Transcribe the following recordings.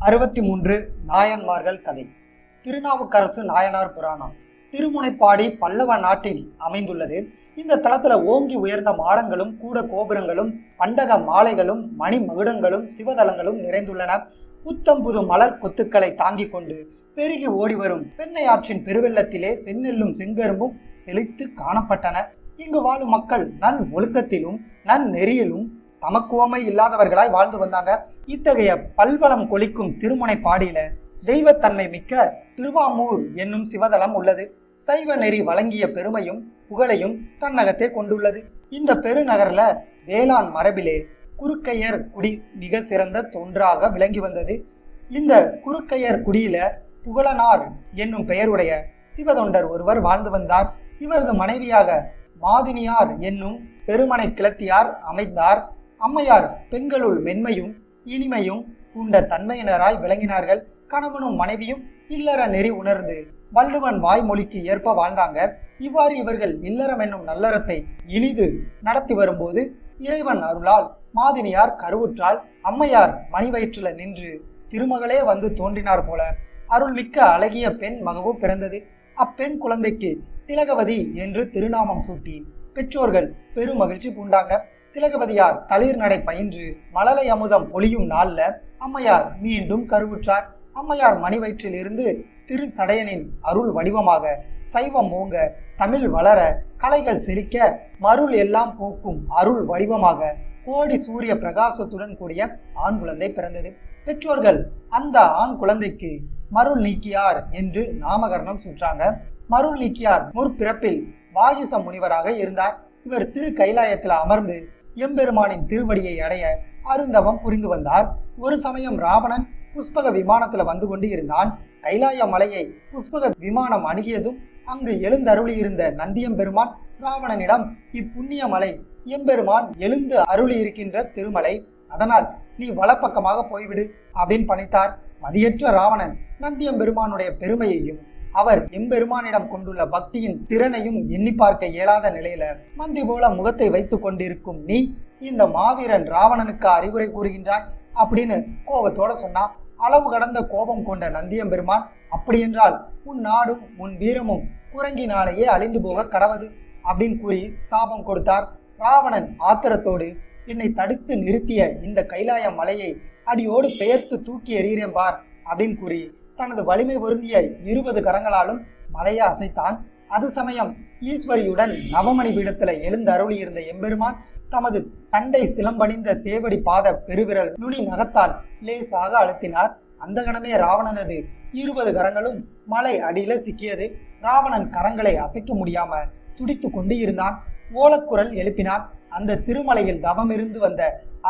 63 நாயன்மார்கள் கதை. திருநாவுக்கரசு நாயனார் புராணம். திருமுனைப்பாடி பல்லவ நாட்டில் அமைந்துள்ளது. இந்த தலத்துல ஓங்கி உயர்ந்த மாடங்களும் கூட கோபுரங்களும் பண்டக மாலைகளும் மணி மகுடங்களும் சிவதலங்களும் நிறைந்துள்ளன. புத்தம் புது மலர் கொத்துக்களை தாங்கிக் கொண்டு பெருகி ஓடிவரும் பெண்ணை ஆற்றின் பெருவெள்ளத்திலே செந்நெல்லும் செங்கரும்பும் செழித்து காணப்பட்டன. இங்கு வாழும் மக்கள் நல் ஒழுக்கத்திலும் நன்னெறியிலும் தமக்குவமை இல்லாதவர்களாய் வாழ்ந்து வந்தாங்க. இத்தகைய பல்வளம் கொளிக்கும் திருமுனைப்பாடியில தெய்வத்தன்மை மிக்க திருவாமூர் என்னும் சிவதலம் உள்ளது. சைவ நெறி வழங்கிய பெருமையும் புகழையும் தன்னகத்தே கொண்டுள்ளது. இந்த பெருநகர்ல வேளாண் மரபிலே குறுக்கையர் குடி மிக சிறந்த தொன்றாக விளங்கி வந்தது. இந்த குறுக்கையர் குடியில புகழனார் என்னும் பெயருடைய சிவதொண்டர் ஒருவர் வாழ்ந்து வந்தார். இவரது மனைவியாக மாதினியார் என்னும் பெருமனை கிளத்தியார் அமைந்தார். அம்மையார் பெண்களுள் மென்மையும் இனிமையும் பூண்ட தன்மையினராய் விளங்கினார்கள். கணவனும் மனைவியும் இல்லற நெறி உணர்ந்து வள்ளுவன் வாய்மொழிக்கு ஏற்ப வாழ்ந்தாங்க. இவ்வாறு இவர்கள் இல்லறம் என்னும் நல்லறத்தை இனிது நடத்தி வரும்போது இறைவன் அருளால் மாதினியார் கருவுற்றால். அம்மையார் மணி வயிற்றில நின்று திருமகளே வந்து தோன்றினார் போல அருள்மிக்க அழகிய பெண் மகவு பிறந்தது. அப்பெண் குழந்தைக்கு திலகவதி என்று திருநாமம் சூட்டி பெற்றோர்கள் பெருமகிழ்ச்சி பூண்டாங்க. திலகவதியார் தளிர் நடை பயின்று மழலை அமுதம் பொழியும் நாள்ல அம்மையார் மீண்டும் கருவுற்றார். அம்மையார் மணி வயிற்றில் இருந்து திரு சடையனின் அருள் வடிவமாக சைவம் ஓங்க தமிழ் வளர கலைகள் செழிக்க மருள் எல்லாம் போக்கும் அருள் வடிவமாக கோடி சூரிய பிரகாசத்துடன் கூடிய ஆண் குழந்தை பிறந்தது. பெற்றோர்கள் அந்த ஆண் குழந்தைக்கு மருள் நீக்கியார் என்று நாமகரணம் சுற்றாங்க. மருள் நீக்கியார் முற்பிறப்பில் வாகிச முனிவராக இருந்தார். இவர் திரு கைலாயத்தில் அமர்ந்து எம்பெருமானின் திருவடியை அடைய அருந்தவம் புரிந்து வந்தார். ஒரு சமயம் ராவணன் புஷ்பக விமானத்துல வந்து கொண்டு இருந்தான். கைலாய மலையை புஷ்பக விமானம் அணுகியதும் அங்கு எழுந்தருளி இருந்த நந்தியம்பெருமான் ராவணனிடம், இப்புண்ணிய மலை எம்பெருமான் எழுந்து அருளி இருக்கின்ற திருமலை, அதனால் நீ வலப்பக்கமாக போய்விடு அப்படின்னு பணித்தார். மதியற்ற ராவணன் நந்தியம்பெருமானுடைய பெருமையையும் அவர் எம்பெருமானிடம் கொண்டுள்ள பக்தியின் திறனையும் எண்ணி பார்க்க இயலாத நிலையில மந்தி போல முகத்தை வைத்து கொண்டிருக்கும் நீ இந்த மாவீரன் ராவணனுக்கு அறிவுரை கூறுகின்றாய் அப்படின்னு கோபத்தோட சொன்னா. அளவு கடந்த கோபம் கொண்ட நந்தியம்பெருமான், அப்படியென்றால் உன் நாடும் உன் வீரமும் குரங்கினாலேயே அழிந்து போக கடவது அப்படின்னு கூறி சாபம் கொடுத்தார். ராவணன் ஆத்திரத்தோடு, என்னை தடுத்து நிறுத்திய இந்த கைலாய மலையை அடியோடு பெயர்த்து தூக்கி எறிகிறேன் பார் அப்படின்னு கூறி தனது வலிமை பொருந்திய 20 கரங்களாலும் மலையை அசைத்தான். அது சமயம் ஈஸ்வரியுடன் நவமணி பீடத்துல எழுந்தருளி இருந்த எம்பெருமான் தமது தண்டை சிலம்பணிந்த சேவடி பாத பெருவிரல் நுனி நகத்தால் லேசாக அழுத்தினார். அந்த கணமே ராவணனது 20 கரங்களும் மலை அடியில சிக்கியது. ராவணன் கரங்களை அசைக்க முடியாம துடித்து கொண்டு இருந்தான். ஓலக்குரல் எழுப்பினான். அந்த திருமலையில் தவமிருந்து வந்த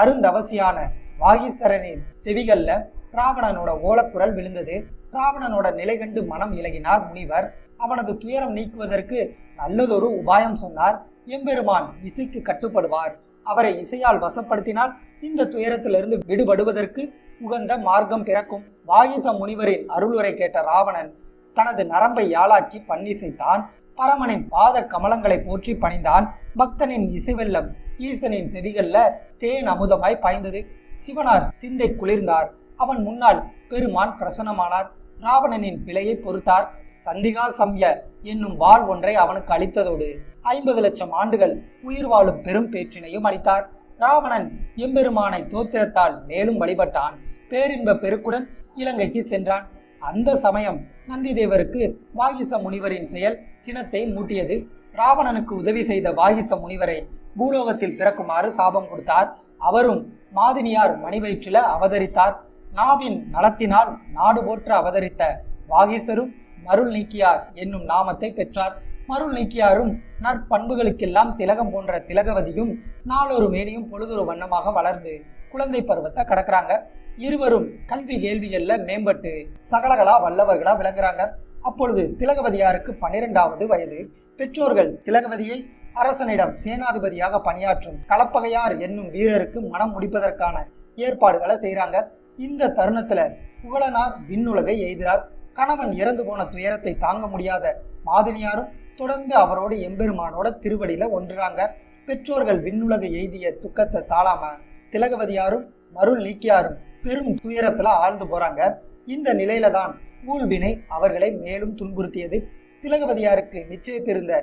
அருந்தவசியான வாகீசரனின் செவிகள்ல ராவணனோட ஓலக்குரல் விழுந்தது. ராவணனோட நிலை கண்டு மனம் இலகினார் முனிவர். அவனது துயரம் நீக்குவதற்கு நல்லதொரு உபாயம் சொன்னார். எம்பெருமான் இசைக்கு கட்டுப்படுவார். அவரை இசையால் வசப்படுத்தினால் இந்த துயரத்திலிருந்து விடுபடுவதற்கு உகந்த மார்க்கம் பிறக்கும். வாகிச முனிவரின் அருளுரை கேட்ட ராவணன் தனது நரம்பை யாழாக்கி பன்னிசைத்தான். பரமனின் பாத கமலங்களை போற்றி பணிந்தான். பக்தனின் இசைவெல்லம் ஈசனின் செவிகள்ல தேன் அமுதமாய் பாய்ந்தது. சிவனார் சிந்தை குளிர்ந்தார். அவன் முன்னால் பெருமான் பிரசன்னமானார். ராவணனின் பிழையை பொறுத்தார். சந்திகா சம்ய என்னும் வாள் ஒன்றை அவனுக்கு அளித்ததோடு 50 லட்சம் ஆண்டுகள் உயிர் வாழும் பெரும் பேற்றினையும் அளித்தார். ராவணன் எம்பெருமானை தோத்திரத்தால் மேலும் வழிபட்டான். பேரின்ப பெருக்குடன் இலங்கைக்கு சென்றான். அந்த சமயம் நந்தி தேவருக்கு வாகிச முனிவரின் செயல் சினத்தை மூட்டியது. ராவணனுக்கு உதவி செய்த வாகிச முனிவரை பூலோகத்தில் பிறக்குமாறு சாபம் கொடுத்தார். அவரும் மாதினியார் மணி வயிற்றில அவதரித்தார். நாவின் நலத்தினால் நாடு போற்ற அவதரித்த வாகீசரும் மருள் நீக்கியார் என்னும் நாமத்தை பெற்றார். மருள் நீக்கியாரும் நற்பண்புகளுக்கெல்லாம் திலகம் போன்ற திலகவதியும் நாளொரு மேனியும் பொழுதொரு வண்ணமாக வளர்ந்து குழந்தை பருவத்தை கடக்குறாங்க. இருவரும் கல்வி கேள்விகள்ல மேம்பட்டு சகலகலா வல்லவர்களா விளங்குறாங்க. அப்பொழுது திலகவதியாருக்கு 12வது வயது. பெற்றோர்கள் திலகவதியை அரசனிடம் சேனாதிபதியாக பணியாற்றும் களப்பகையார் என்னும் வீரருக்கு மனம் முடிப்பதற்கான ஏற்பாடுகளை செய்கிறாங்க. இந்த தருணத்துல புகழனார் விண்ணுலகை எய்கிறார். கணவன் இறந்து போன துயரத்தை தாங்க முடியாத மாதினியாரும் தொடர்ந்து அவரோட எம்பெருமானோட திருவடியில ஒன்றுறாங்க. பெற்றோர்கள் விண்ணுலகை எய்திய துக்கத்தை தாழாம திலகவதியாரும் மருள் நீக்கியாரும் பெரும் துயரத்துல ஆழ்ந்து போறாங்க. இந்த நிலையில தான் ஊழ்வினை அவர்களை மேலும் துன்புறுத்தியது. திலகவதியாருக்கு நிச்சயித்திருந்த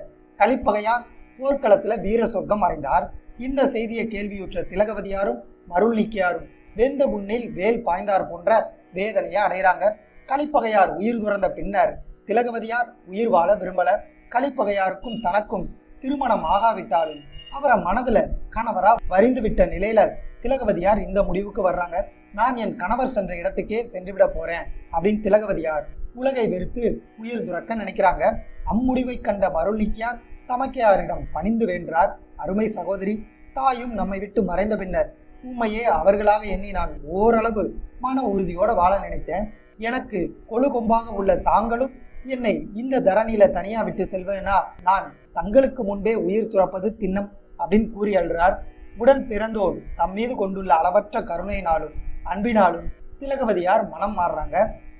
கலிப்பகையார் போர்க்களத்துல வீர சொர்க்கம் அடைந்தார். இந்த செய்தியை கேள்வியுற்ற திலகவதியாரும் மருள் நீக்கியாரும் வெந்த முன்னில் வேல் பாய்ந்தார் போன்ற வேதனையை அடைகிறாங்க. கலிப்பகையார் உயிர் துறந்த பின்னர் திலகவதியார் உயிர் வாழ விரும்பல. கலிப்பகையாருக்கும் தனக்கும் திருமணம் ஆகாவிட்டாலும் அவரை மனதுல கணவரா வரிந்து விட்ட நிலையில திலகவதியார் இந்த முடிவுக்கு வர்றாங்க. நான் என் கணவர் சென்ற இடத்துக்கே சென்று விட போறேன் அப்படின்னு திலகவதியார் உலகை வெறுத்து உயிர் துறக்க நினைக்கிறாங்க. அம்முடிவை கண்ட மருள் நீக்கியார் தமக்கையாரிடம் பணிந்து வேண்டார். அருமை சகோதரி, தாயும் நம்மை விட்டு மறைந்த பின்னர் உண்மையே அவர்களாக எண்ணி நான் ஓரளவு மன உறுதியோட வாழ நினைத்தேன். எனக்கு கொழு கொம்பாக உள்ள தாங்களும் என்னை இந்த தரணியில தனியா விட்டு செல்வதுனா நான் தங்களுக்கு முன்பே உயிர் துறப்பது திண்ணம் அப்படின்னு கூறி அழுறார். உடன் பிறந்தோர் தம் மீது கொண்டுள்ள அளவற்ற கருணையினாலும் அன்பினாலும் திலகவதியார் மனம் மாறுறாங்க.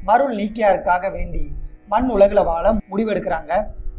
மருள் நீக்கியாருக்காக வேண்டி மண் உலகில வாழ முடிவெடுக்கிறாங்க.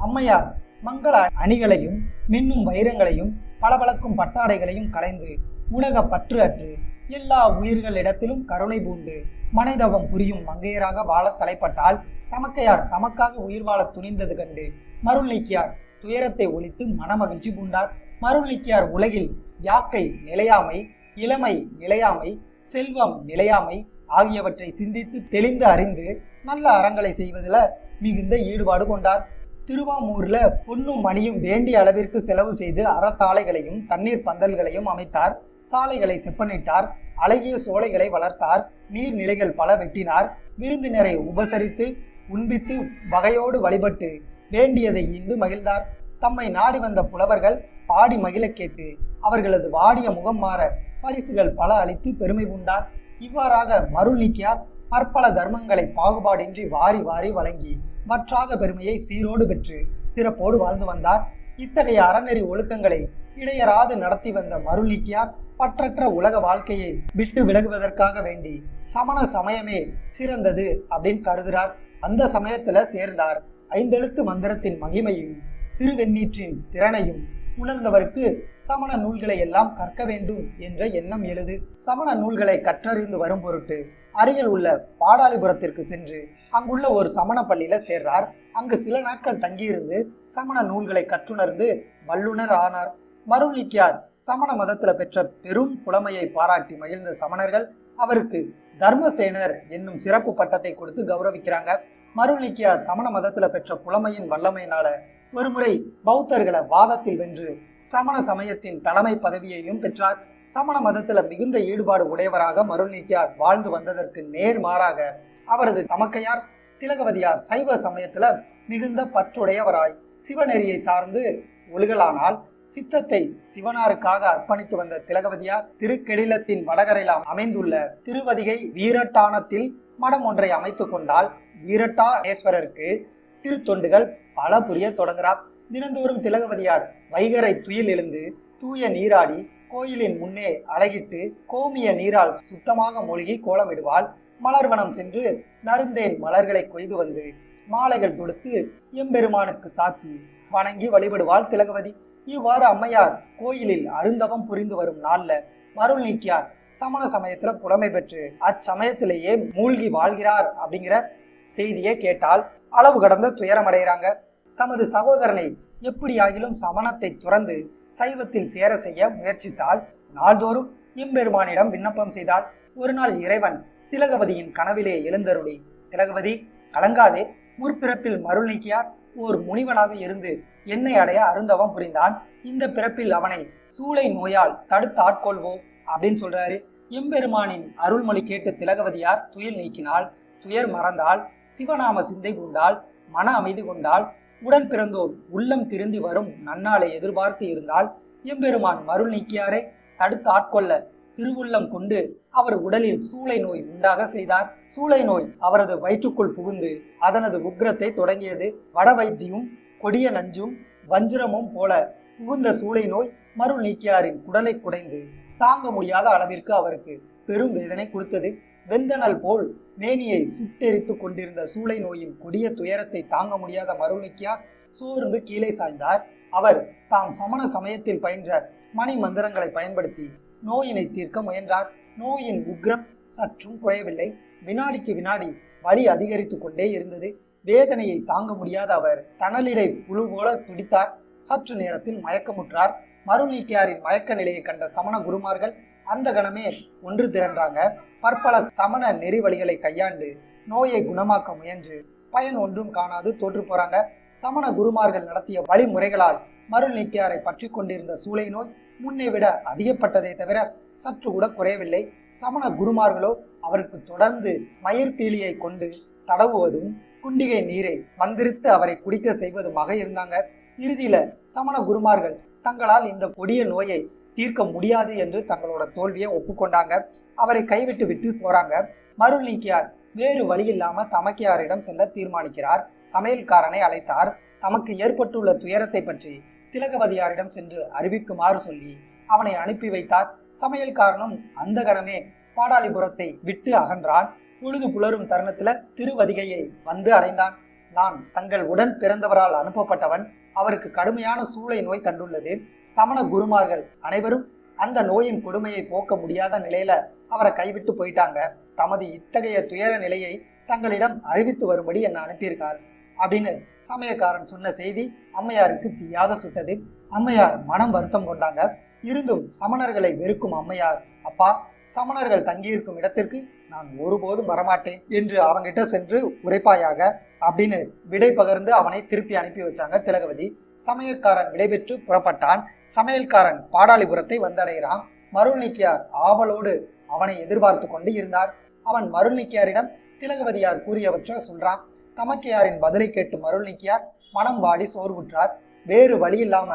அம்மையார் மங்கள அணிகளையும் மின்னும் வைரங்களையும் பளபளக்கும் பட்டாடைகளையும் களைந்து உலக பற்று அற்று எல்லா உயிர்களிடத்திலும் கருணை பூண்டு மனைதவம் புரியும் மங்கையராக வாழ தலைப்பட்டால் தமக்கையார் தமக்காக உயிர் வாழ துணிந்தது கண்டு மருள் நீக்கியார் துயரத்தை ஒழித்து மனமகிழ்ச்சி பூண்டார். மருள் நீக்கியார் உலகில் யாக்கை நிலையாமை, இளமை நிலையாமை, செல்வம் நிலையாமை ஆகியவற்றை சிந்தித்து தெளிந்து அறிந்து நல்ல அறங்களை செய்வதில் மிகுந்த ஈடுபாடு கொண்டார். திருவாமூர்ல பொன்னும் மணியும் வேண்டிய அளவிற்கு செலவு செய்து அரசாலைகளையும் தண்ணீர் பந்தல்களையும் அமைத்தார். சாலைகளை செப்பனிட்டார். அழகிய சோலைகளை வளர்த்தார். நீர்நிலைகள் பல வெட்டினார். விருந்தினரை உபசரித்து உண்பித்து வகையோடு வழிபட்டு வேண்டியதை ஈந்து மகிழ்ந்தார். தம்மை நாடி வந்த புலவர்கள் பாடி மகிழ கேட்டு அவர்களது வாடிய முகம் மாற பரிசுகள் பல அளித்து பெருமை பூண்டார். இவ்வாறாக மருள் நீக்கியார் பற்பல தர்மங்களை பாகுபாடின்றி வாரி வாரி வழங்கி வற்றாத பெருமையை சீரோடு பெற்று சிறப்போடு வாழ்ந்து வந்தார். இத்தகைய அறநெறி ஒழுக்கங்களை இடையராது நடத்தி வந்த மருள் நீக்கியார் பற்றற்ற உலக வாழ்க்கையை விட்டு விலகுவதற்காக வேண்டி சமண சமயமே சிறந்தது அப்படின்னு கருதுகிறார். அந்த சமயத்துல சேர்ந்தார். ஐந்தெழுத்து மந்திரத்தின் மகிமையும் திருவெண்ணீற்றின் திறனையும் உணர்ந்தவருக்கு சமண நூல்களை எல்லாம் கற்க வேண்டும் என்ற எண்ணம் எழுது. சமண நூல்களை கற்றறிந்து வரும் பொருட்டு அருகில் உள்ள பாடாலிபுரத்திற்கு சென்று அங்குள்ள ஒரு சமண பள்ளியில சேர்றார். அங்கு சில நாட்கள் தங்கியிருந்து சமண நூல்களை கற்றுணர்ந்து வல்லுனர் ஆனார். மருள் நீக்கியார் சமண மதத்துல பெற்ற பெரும் புலமையை பாராட்டி மகிழ்ந்த சமணர்கள் அவருக்கு தர்மசேனர் என்னும் சிறப்பு பட்டத்தை கொடுத்து கௌரவிக்கிறாங்க. மருள் நீக்கியார் சமண மதத்துல பெற்ற புலமையின் வல்லமையினால ஒருமுறை பௌத்தர்களை வாதத்தில் வென்று சமண சமயத்தின் தலைமை பதவியையும் பெற்றார். சமண மதத்துல மிகுந்த ஈடுபாடு உடையவராக மருள் நீக்கியார் வாழ்ந்து வந்ததற்கு நேர்மாறாக அவரது தமக்கையார் திலகவதியார் சைவ சமயத்துல மிகுந்த பற்றுடையவராய் சிவநெறியை சார்ந்து ஒழுகலானால் சித்தத்தை சிவனாருக்காக அர்ப்பணித்து வந்த திலகவதியார் திருக்கெடிலத்தின் வடகரையில் அமைந்துள்ள திருவதிகை வீரட்டானத்தில் மடம் ஒன்றை அமைத்து கொண்டால் வீரட்டானேஸ்வரருக்கு திருத்தொண்டுகள் பல புரிய தொடங்குகிறார். தினந்தோறும் திலகவதியார் வைகரை துயில் எழுந்து தூய நீராடி கோயிலின் முன்னே அழகிட்டு கோமிய நீரால் சுத்தமாக மூழ்கி கோலமிடுவாள். மலர்வனம் சென்று நறுந்தேன் மலர்களை கொய்து வந்து மாலைகள் தொடுத்து எம்பெருமானுக்கு சாத்தி வணங்கி வழிபடுவாள் திலகவதி. இவ்வாறு அம்மையார் கோயிலில் அருந்தவம் புரிந்து வரும் நாள்ல மருள் நீக்கியார் சமண சமயத்துல புலமை பெற்று அச்சமயத்திலேயே மூழ்கி வாழ்கிறார் அப்படிங்கிற செய்தியை கேட்டால் அளவு கடந்த துயரமடைகிறாங்க. தமது சகோதரனை எப்படியாகிலும் சமணத்தை துறந்து சைவத்தில் சேர செய்ய முயற்சித்தால் நாள்தோறும் எம்பெருமானிடம் விண்ணப்பம் செய்தால் ஒரு நாள் இறைவன் திலகவதியின் கனவிலே எழுந்தருளி, திலகவதி கலங்காதே, முற்பிறப்பில் மருள் நீக்கியார் ஓர் முனிவனாக இருந்து என்னை அடைய அருந்தவம் புரிந்தான். இந்த பிறப்பில் அவனை சூளை நோயால் தடுத்து ஆட்கொள்வோம் அப்படின்னு சொல்றாரு. எம்பெருமானின் அருள்மொழி கேட்டு திலகவதியார் துயில் நீக்கினாள். துயர் மறந்தால், சிவநாம சிந்தை கொண்டால், மன அமைதி கொண்டால், உடன் பிறந்தோர் உள்ளம் திருந்தி வரும் நன்னாளை எதிர்பார்த்து இருந்தால் எம்பெருமான் மருள் நீக்கியாரை தடுத்து ஆட்கொள்ள திருவுள்ளம் கொண்டு அவர் உடலில் சூளை நோய் உண்டாக செய்தார். சூளை நோய் அவரது வயிற்றுக்குள் புகுந்து அதனது உக்கிரத்தை தொடங்கியது. வட வைத்தியும் கொடிய நஞ்சும் வஞ்சிரமும் போல புகுந்த சூளை நோய் மருள் நீக்கியாரின் குடலை குடைந்து தாங்க முடியாத அளவிற்கு அவருக்கு பெரும் வேதனை கொடுத்தது. வெந்தனல் போல் மேனியை சுட்டெரித்து கொண்டிருந்த சூளை நோயின் கொடிய துயரத்தை தாங்க முடியாத மருள் நீக்கியார் சோர்ந்து கீழே சாய்ந்தார். அவர் தாம் சமண சமயத்தில் பயின்ற மணி மந்திரங்களை பயன்படுத்தி நோயினை தீர்க்க முயன்றார். நோயின் உக்ரம் சற்றும் குறையவில்லை. வினாடிக்கு வினாடி வலி அதிகரித்து கொண்டே இருந்தது. வேதனையை தாங்க முடியாத அவர் தணலிடை புழு போல துடித்தார். சற்று நேரத்தில் மயக்கமுற்றார். மருள் நீக்கியாரின் மயக்க நிலையை கண்ட சமண குருமார்கள் அந்த கணமே ஒன்று திரண்டாங்க. பற்பல சமண நெறி வழிகளை கையாண்டு நோயை குணமாக்க முயன்று பயன் ஒன்றும் காணாது தோற்று போறாங்க. சமண குருமார்கள் நடத்திய வழிமுறைகளால் மருள் நீக்கியாரை பற்றி கொண்டிருந்த சூளை நோய் முன்னே விட அதிகப்பட்டதை தவிர சற்று கூட குறையவில்லை. சமண குருமார்களோ அவருக்கு தொடர்ந்து மயிர்பீலியை கொண்டு தடவுவதும் குண்டிகை நீரை மந்திரித்து அவரை குடிக்க செய்வதுமாக இருந்தாங்க. இறுதியில சமண குருமார்கள் தங்களால் இந்த கொடிய நோயை தீர்க்க முடியாது என்று தங்களோட தோல்வியை ஒப்புக்கொண்டாங்க. அவரை கைவிட்டு விட்டு போறாங்க. மருள் நீக்கியார் வேறு வழி இல்லாம தமக்கையாரிடம் செல்ல தீர்மானிக்கிறார். சமையல்காரனை அழைத்தார். தமக்கு ஏற்பட்டுள்ள துயரத்தை பற்றி திலகவதியாரிடம் சென்று அறிவிக்குமாறு சொல்லி அவனை அனுப்பி வைத்தார். சமையல்காரனும் அந்த கணமே பாடாலிபுரத்தை விட்டு அகன்றான். பொழுது புலரும் தருணத்துல திருவதிகையை வந்து அடைந்தான். நான் தங்கள் உடன் பிறந்தவரால் அனுப்பப்பட்டவன். அவருக்கு கடுமையான சூளை நோய் கண்டுள்ளது. சமண குருமார்கள் அனைவரும் அந்த நோயின் கொடுமையை போக்க முடியாத நிலையில அவரை கைவிட்டு போயிட்டாங்க. தமது இத்தகைய துயர நிலையை தங்களிடம் அறிவித்து வரும்படி என்னை அனுப்பியிருக்கார் அப்படின்னு சமயக்காரன் சொன்ன செய்தி அம்மையாருக்கு தீயாக சுட்டது. அம்மையார் மனம் வருத்தம் கொண்டாங்க. இருந்தும் சமணர்களை வெறுக்கும் அம்மையார், அப்பா, சமணர்கள் தங்கியிருக்கும் இடத்திற்கு நான் ஒருபோதும் வரமாட்டேன் என்று அவங்கிட்ட சென்று உரைப்பாயாக அப்படின்னு விடை பகர்ந்து அவனை திருப்பி அனுப்பி வச்சாங்க திலகவதி. சமையல்காரன் விடைபெற்று புறப்பட்டான். சமையல்காரன் பாடாலிபுரத்தை வந்தடைகிறான். மருள் நீக்கியார் ஆவலோடு அவனை எதிர்பார்த்து கொண்டு இருந்தார். அவன் மருள் நீக்கியாரிடம் திலகவதியார் கூறியவற்றை சொல்றான். தமக்கையாரின் பதிலை கேட்டு மருள் நீக்கியார் மனம் வாடி சோர்வுற்றார். வேறு வழி இல்லாம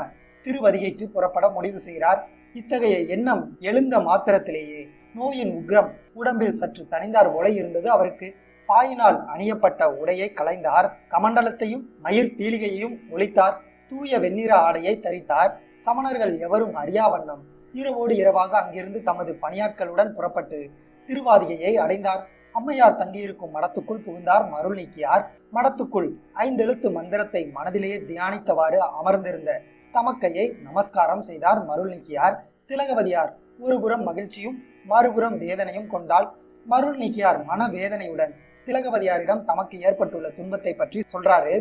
திருவதிகைக்கு புறப்பட முடிவு செய்கிறார். இத்தகைய எண்ணம் எழுந்த மாத்திரத்திலேயே நோயின் உக்ரம் உடம்பில் சற்று தணிந்தார் போல இருந்தது அவருக்கு. பாயினால் அணியப்பட்ட உடையை களைந்தார். கமண்டலத்தையும் மயிர் பீலிகையையும் ஒழித்தார். தூய வெண்ணிற ஆடையை தரித்தார். சமணர்கள் எவரும் அறியா வண்ணம் இரவோடு இரவாக அங்கிருந்து தமது பணியாட்களுடன் புறப்பட்டு திருவாதிகையை அடைந்தார். அம்மையார் தங்கியிருக்கும் மடத்துக்குள் புகுந்தார் மருள் நீக்கியார். மடத்துக்குள் 5 எழுத்து மந்திரத்தை மனதிலேயே தியானித்தவாறு அமர்ந்திருந்த தமக்கையை நமஸ்காரம் செய்தார் மருள் நீக்கியார். திலகவதியார் ஒருபுறம் மகிழ்ச்சியும் மறுபுறம் வேதனையும் கொண்டாள். மருள் நீக்கியார் மனவேதனையுடன் திலகவதியாரிடம் தமக்கு ஏற்பட்டுள்ள துன்பத்தை பற்றி சொல்றாரு.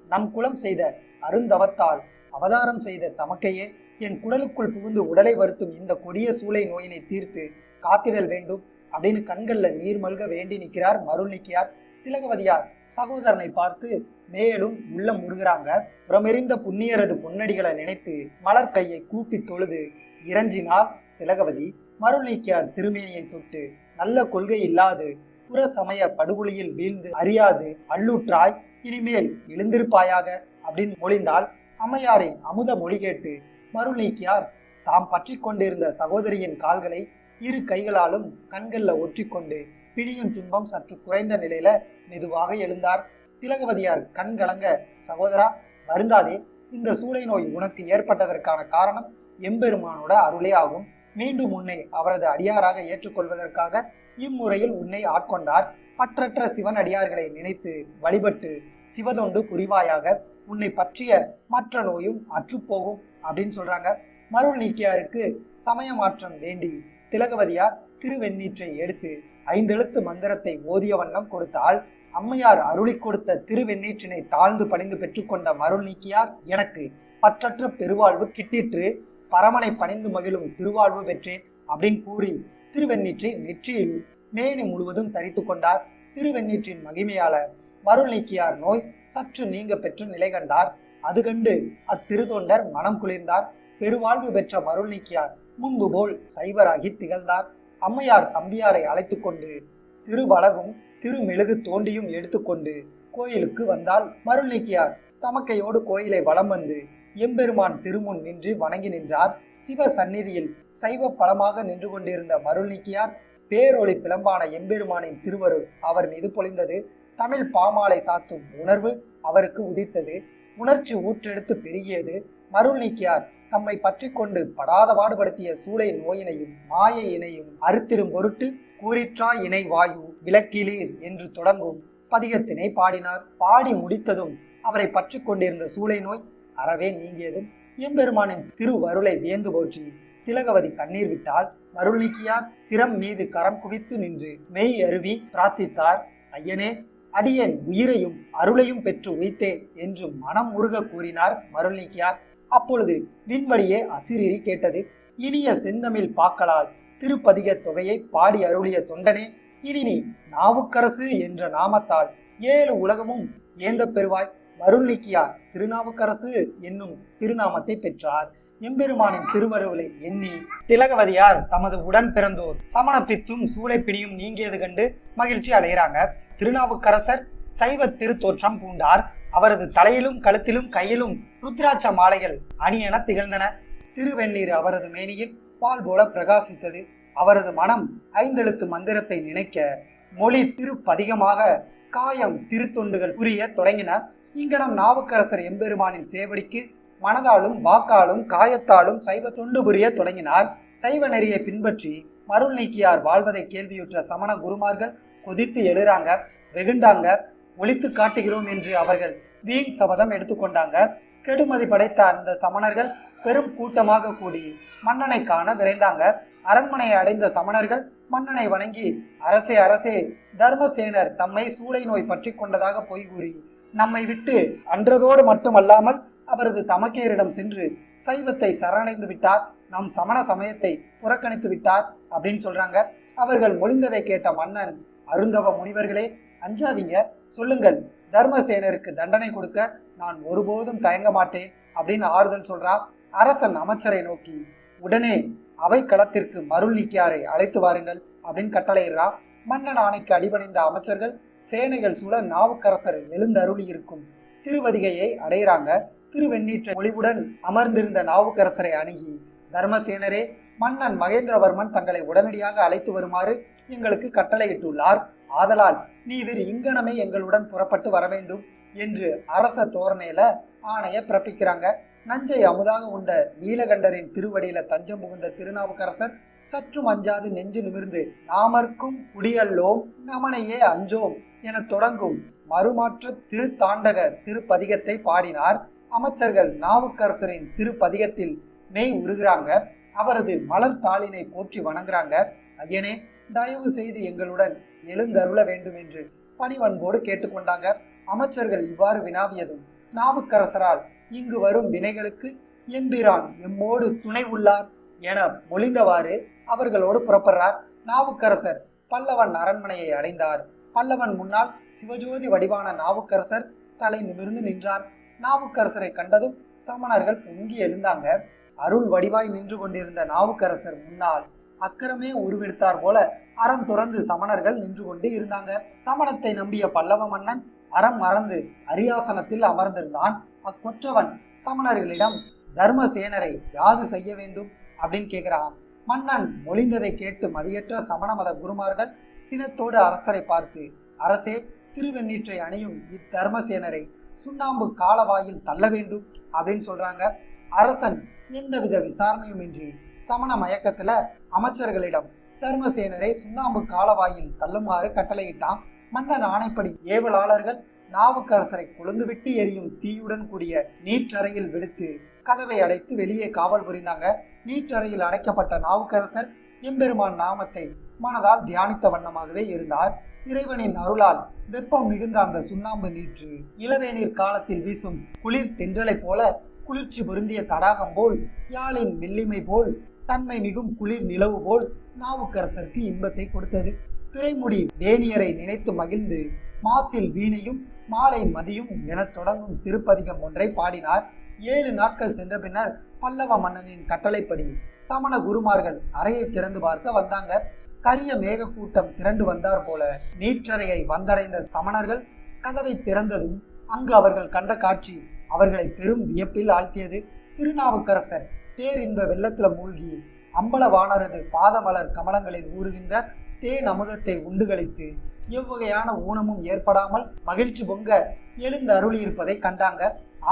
நம் குலம் செய்த அருந்தவத்தால் அவதாரம் செய்த தமக்கையே, என் குடலுக்குள் புகுந்து உடலை வருத்தும் இந்த கொடிய சூளை நோயினை தீர்த்து காத்திடல் வேண்டும் அப்படின்னு கண்கள்ல நீர் மல்க வேண்டி நிற்கிறார் மருள் நீக்கியார். திலகவதியார் சகோதரனை பார்த்து மேலும் உள்ளம் முருகிறாங்க. புறமெறிந்த புண்ணியரது பொன்னடிகளை நினைத்து மலர் கையை கூப்பி தொழுது இறஞ்சினார் திலகவதி. மருள் நீக்கியார் திருமேனியை தொட்டு, நல்ல கொள்கை இல்லாது புற சமய படுகொலியில் வீழ்ந்து அறியாது அல்லுற்றாய், இனிமேல் எழுந்திருப்பாயாக அப்படின்னு மொழிந்தாள். அம்மையாரின் அமுத மொழி கேட்டு மருள் நீக்கியார் தாம் பற்றி கொண்டிருந்த சகோதரியின் கால்களை இரு கைகளாலும் கண்கள்ல ஒற்றிக்கொண்டு பிணியின் துன்பம் சற்று குறைந்த நிலையில மெதுவாக எழுந்தார். திலகவதியார் கண் கலங்க, சகோதரா, வருந்தாதே. இந்த சூளை நோய் உனக்கு ஏற்பட்டதற்கான காரணம் எம்பெருமானோட அருளே ஆகும். மீண்டும் உன்னை அவரது அடியாராக ஏற்றுக்கொள்வதற்காக இம்முறையில் உன்னை ஆட்கொண்டார். பற்றற்ற சிவன் அடியார்களை நினைத்து வழிபட்டு சிவதொண்டு புரிவாயாக. உன்னை பற்றிய மற்ற நோயும் அற்றுப்போகும் அப்படின்னு சொல்றாங்க. மருள் நீக்கியாருக்கு சமய மாற்றம் வேண்டி திலகவதியார் திருவெண்ணீற்றை எடுத்து 5 எழுத்து மந்திரத்தை ஓதிய வண்ணம் கொடுத்தால். அம்மையார் அருளி கொடுத்த திருவெண்ணீற்றினை தாழ்ந்து பணிந்து பெற்றுக்கொண்ட மருள் நீக்கியார், எனக்கு பற்றற்ற பெருவாழ்வு கிட்டிற்று, பரமனை பணிந்து மகிழும் திருவாழ்வு பெற்றேன் அப்படின்னு கூறி திருவெண்ணீற்றை நெற்றியில் மேனி முழுவதும் தரித்து கொண்டார். திருவெண்ணீற்றின் மகிமையால மருள் நீக்கியார் நோய் சற்று நீங்க பெற்று நிலை கண்டார். அது கண்டு அத்திருத்தொண்டர் மனம் குளிர்ந்தார். பெருவாழ்வு பெற்ற மருள் நீக்கியார் முன்பு போல் சைவராகி திகழ்ந்தார். அம்மையார் தம்பியாரை அழைத்து கொண்டு திருவலகும் திருமெழுகு தோண்டியும் எடுத்துக்கொண்டு கோயிலுக்கு வந்தால். மருள் நீக்கியார் தமக்கையோடு கோயிலை வலம் வந்து எம்பெருமான் திருமுன் நின்று வணங்கி நின்றார். சிவ சந்நிதியில் சைவ பலமாக நின்று கொண்டிருந்த மருள் நீக்கியார் பேரொளி பிளம்பான எம்பெருமானின் திருவருள் அவர் மீது பொழிந்தது. தமிழ் பாமாலை சாத்தும் உணர்வு அவருக்கு உதித்தது. உணர்ச்சி ஊற்றெடுத்து பெருகியது. மருள் நீக்கியார் தம்மை பற்றி கொண்டு படாத பாடுபடுத்திய சூளை நோயினையும் மாயை இணையும் அறுத்திடும் பொருட்டு கூறிற்றா இணை வாயு விளக்கிலீர் என்று தொடங்கும் பதிகத்தினை பாடினார். பாடி முடித்ததும் அவரை பற்றி கொண்டிருந்த சூளை நோய் அறவே நீங்கியதும் எம்பெருமானின் திருவருளை வியந்து போற்றி திலகவதி கண்ணீர் விட்டால். மருள் நீக்கியார் சிரம் மீது கரம் குவித்து நின்று மெய் அருவி பிரார்த்தித்தார். ஐயனே, அடியேன் உயிரையும் அருளையும் பெற்று உய்த்தேன் என்று மனம் முருக கூறினார் மருள் நீக்கியார். அப்பொழுது விண்வழியே அசிரிரி கேட்டது. இனிய செந்தமிழ் பாக்களால் திருப்பதிக தொகையை பாடி அருளிய தொண்டனே, இனி நீ நாவுக்கரசு என்ற நாமத்தால் 7 உலகமும் ஏந்த பெறுவாய். மருள் நீக்கியார் திருநாவுக்கரசு என்னும் திருநாமத்தை பெற்றார். எம்பெருமானின் திருவருளை எண்ணி திலகவதியார் தமது உடன் பிறந்தோர் சமண பித்தும் சூளைப்பிணியும் நீங்கியது கண்டு மகிழ்ச்சி அடைகிறாங்க. திருநாவுக்கரசர் சைவ திருத்தோற்றம் பூண்டார். அவரது தலையிலும் கழுத்திலும் கையிலும் ருத்ராட்ச மாலைகள் அணியென திகழ்ந்தன. திருவெண்ணீர் அவரது மேனியில் பால் போல பிரகாசித்தது. அவரது மனம் 5 எழுத்து மந்திரத்தை நினைக்க மொழி திருப்பதிகமாக காயம் திருத்தொண்டுகள் புரிய தொடங்கின. இங்கனம் நாவுக்கரசர் எம்பெருமானின் சேவடிக்கு மனதாலும் வாக்காலும் காயத்தாலும் சைவ தொண்டு புரிய தொடங்கினார். சைவ நெறியை பின்பற்றி மருள் நீக்கியார் வாழ்வதை கேள்வியுற்ற சமண குருமார்கள் கொதித்து எழுறாங்க, வெகுண்டாங்க. ஒழித்து காட்டுகிறோம் என்று அவர்கள் வீண் சபதம் எடுத்துக்கொண்டாங்க. கெடுமதி படைத்த அந்த சமணர்கள் பெரும் கூட்டமாக கூடி மன்னனை காண விரைந்தாங்க. அரண்மனையை அடைந்த சமணர்கள் மன்னனை வணங்கி, அரசே அரசே, தர்மசேனர் தம்மை சூளை நோய் பற்றி கொண்டதாக பொய் கூறி நம்மை விட்டு அன்றதோடு மட்டுமல்லாமல் அவரது தமக்கையரிடம் சென்று சைவத்தை சரணடைந்து விட்டார், நம் சமண சமயத்தை புறக்கணித்து விட்டார் அப்படின்னு சொல்றாங்க. அவர்கள் மொழிந்ததை கேட்ட மன்னன், அருந்தவ முனிவர்களே, அஞ்சாதீங்க, சொல்லுங்கள், தர்மசேனருக்கு தண்டனை கொடுக்க நான் ஒருபோதும் தயங்க மாட்டேன் அப்படின்னு ஆறுதல் சொல்றார். அரசன் அமைச்சரை நோக்கி, உடனே அவை களத்திற்கு மருள் நீக்கியாரை அழைத்து வாருங்கள் அப்படின்னு கட்டளையிடுறார். மன்னன் ஆணைக்கு அடிபணிந்த அமைச்சர்கள் சேனைகள் சூழ நாவுக்கரசர் எழுந்தருளி இருக்கும் திருவதிகையை அடைகிறாங்க. திருவெண்ணீற்ற ஒளிவுடன் அமர்ந்திருந்த நாவுக்கரசரை அணுகி, தர்மசேனரே, மன்னன் மகேந்திரவர்மன் தங்களை உடனடியாக அழைத்து வருமாறு எங்களுக்கு கட்டளையிட்டுள்ளார். ஆதலால் நீவிர் இங்கனமே எங்களுடன் புறப்பட்டு வர வேண்டும் என்று அரச தோரணையில ஆணைய பிறப்பிக்கிறாங்க. நஞ்சை அமுதாக உண்ட நீலகண்டரின் திருவடியில தஞ்சம் புகுந்த திருநாவுக்கரசர் சற்றும் அஞ்சாது நெஞ்சு நிமிர்ந்து, நாமர்க்கும் குடியல்லோம் நமனையே அஞ்சோம் என தொடங்கும் மறுமாற்ற திருத்தாண்டக திருப்பதிகத்தை பாடினார். அமைச்சர்கள் நாவுக்கரசரின் திருப்பதிகத்தில் மெய் உருகிறாங்க. அவரது மலர் தாளினை போற்றி வணங்குறாங்க. ஐயனே, தயவு செய்து எங்களுடன் எழுந்தருள வேண்டும் என்று பணிவன்போடு கேட்டுக்கொண்டாங்க. அமைச்சர்கள் இவ்வாறு வினாவியதும் நாவுக்கரசரால் இங்கு வரும் வினைகளுக்கு எம்பிரான் எம்மோடு துணை உள்ளார் என மொழிந்தவாறு அவர்களோடு புறப்படுறார். நாவுக்கரசர் பல்லவன் அரண்மனையை அடைந்தார். பல்லவன் முன்னால் சிவஜோதி வடிவான நாவுக்கரசர் தலை நிமிர்ந்து நின்றார். நாவுக்கரசரை கண்டதும் சமணர்கள் பொங்கி எழுந்தாங்க. அருள் வடிவாய் நின்று கொண்டிருந்த நாவுக்கரசர் முன்னால் அக்கரமே உருவெடுத்தார் போல அறம் துறந்து சமணர்கள் நின்று கொண்டு இருந்தாங்க. சமணத்தை நம்பிய பல்லவ மன்னன் அறம் மறந்து அரியாசனத்தில் அமர்ந்திருந்தான். அக்கொற்றவன் சமணர்களிடம், தர்மசேனரை யாது செய்ய வேண்டும் அப்படின்னு கேட்கிறான். மன்னன் மொழிந்ததை கேட்டு மதியற்ற சமண மத குருமார்கள் சினத்தோடு அரசரை பார்த்து, அரசே, திருவெண்ணீற்றை அணியும் இத்தர்மசேனரை சுண்ணாம்பு காலவாயில் தள்ள வேண்டும் அப்படின்னு சொல்றாங்க. அரசன் எந்தவித விசாரணையும் இன்றி சமண மயக்கத்துல அமைச்சர்களிடம் தர்மசேனரை சுண்ணாம்பு காலவாயில் தள்ளுமாறு கட்டளையிட்டான். மன்னன் ஆணைப்படி ஏவலாளர்கள் நாவுக்கரசரை கொழுந்துவிட்டு எரியும் தீயுடன் கூடிய நீற்றறையில் விடுத்து கதவை அடைத்து வெளியே காவல் புரிந்தாங்க. நீற்றறையில் அடைக்கப்பட்ட நாவுக்கரசர் எம்பெருமான் நாமத்தை மனதால் தியானித்த வண்ணமாகவே இருந்தார். இறைவனின் அருளால் வெப்பம் மிகுந்த அந்த சுண்ணாம்பு நீற்று இளவேநீர் காலத்தில் வீசும் குளிர் தென்றலை போல, குளிர்ச்சி பொருந்திய தடாகம் போல், யாழின் மெல்லிமை போல், தன்மை மிகும் குளிர் நிலவு போல் நாவுக்கரசருக்கு இன்பத்தை கொடுத்தது. பிறைமுடி வேணியரை நினைத்து மகிழ்ந்து மாசில் வீணையும் மாலை மதியும் என தொடங்கும் திருப்பதிகம் ஒன்றை பாடினார். 7 நாட்கள் சென்ற பின்னர் பல்லவ மன்னனின் கட்டளைப்படி சமண குருமார்கள் அறையை திறந்து பார்க்க வந்தாங்க. கரிய மேக கூட்டம் திரண்டு வந்தார் போல நீற்றறையை வந்தடைந்த சமணர்கள் கதவை திறந்ததும் அங்கு அவர்கள் கண்ட காட்சி அவர்களை பெரும் வியப்பில் ஆழ்த்தியது. திருநாவுக்கரசர் பேரின்ப வெள்ளத்துல மூழ்கி அம்பலவானரது பாதமலர் கமலங்களில் ஊறுகின்ற தேன் அமுதத்தை உண்டு கழித்து எவ்வகையான ஊனமும் ஏற்படாமல் மகிழ்ச்சி பொங்க எழுந்து அருளி இருப்பதை கண்டாங்க.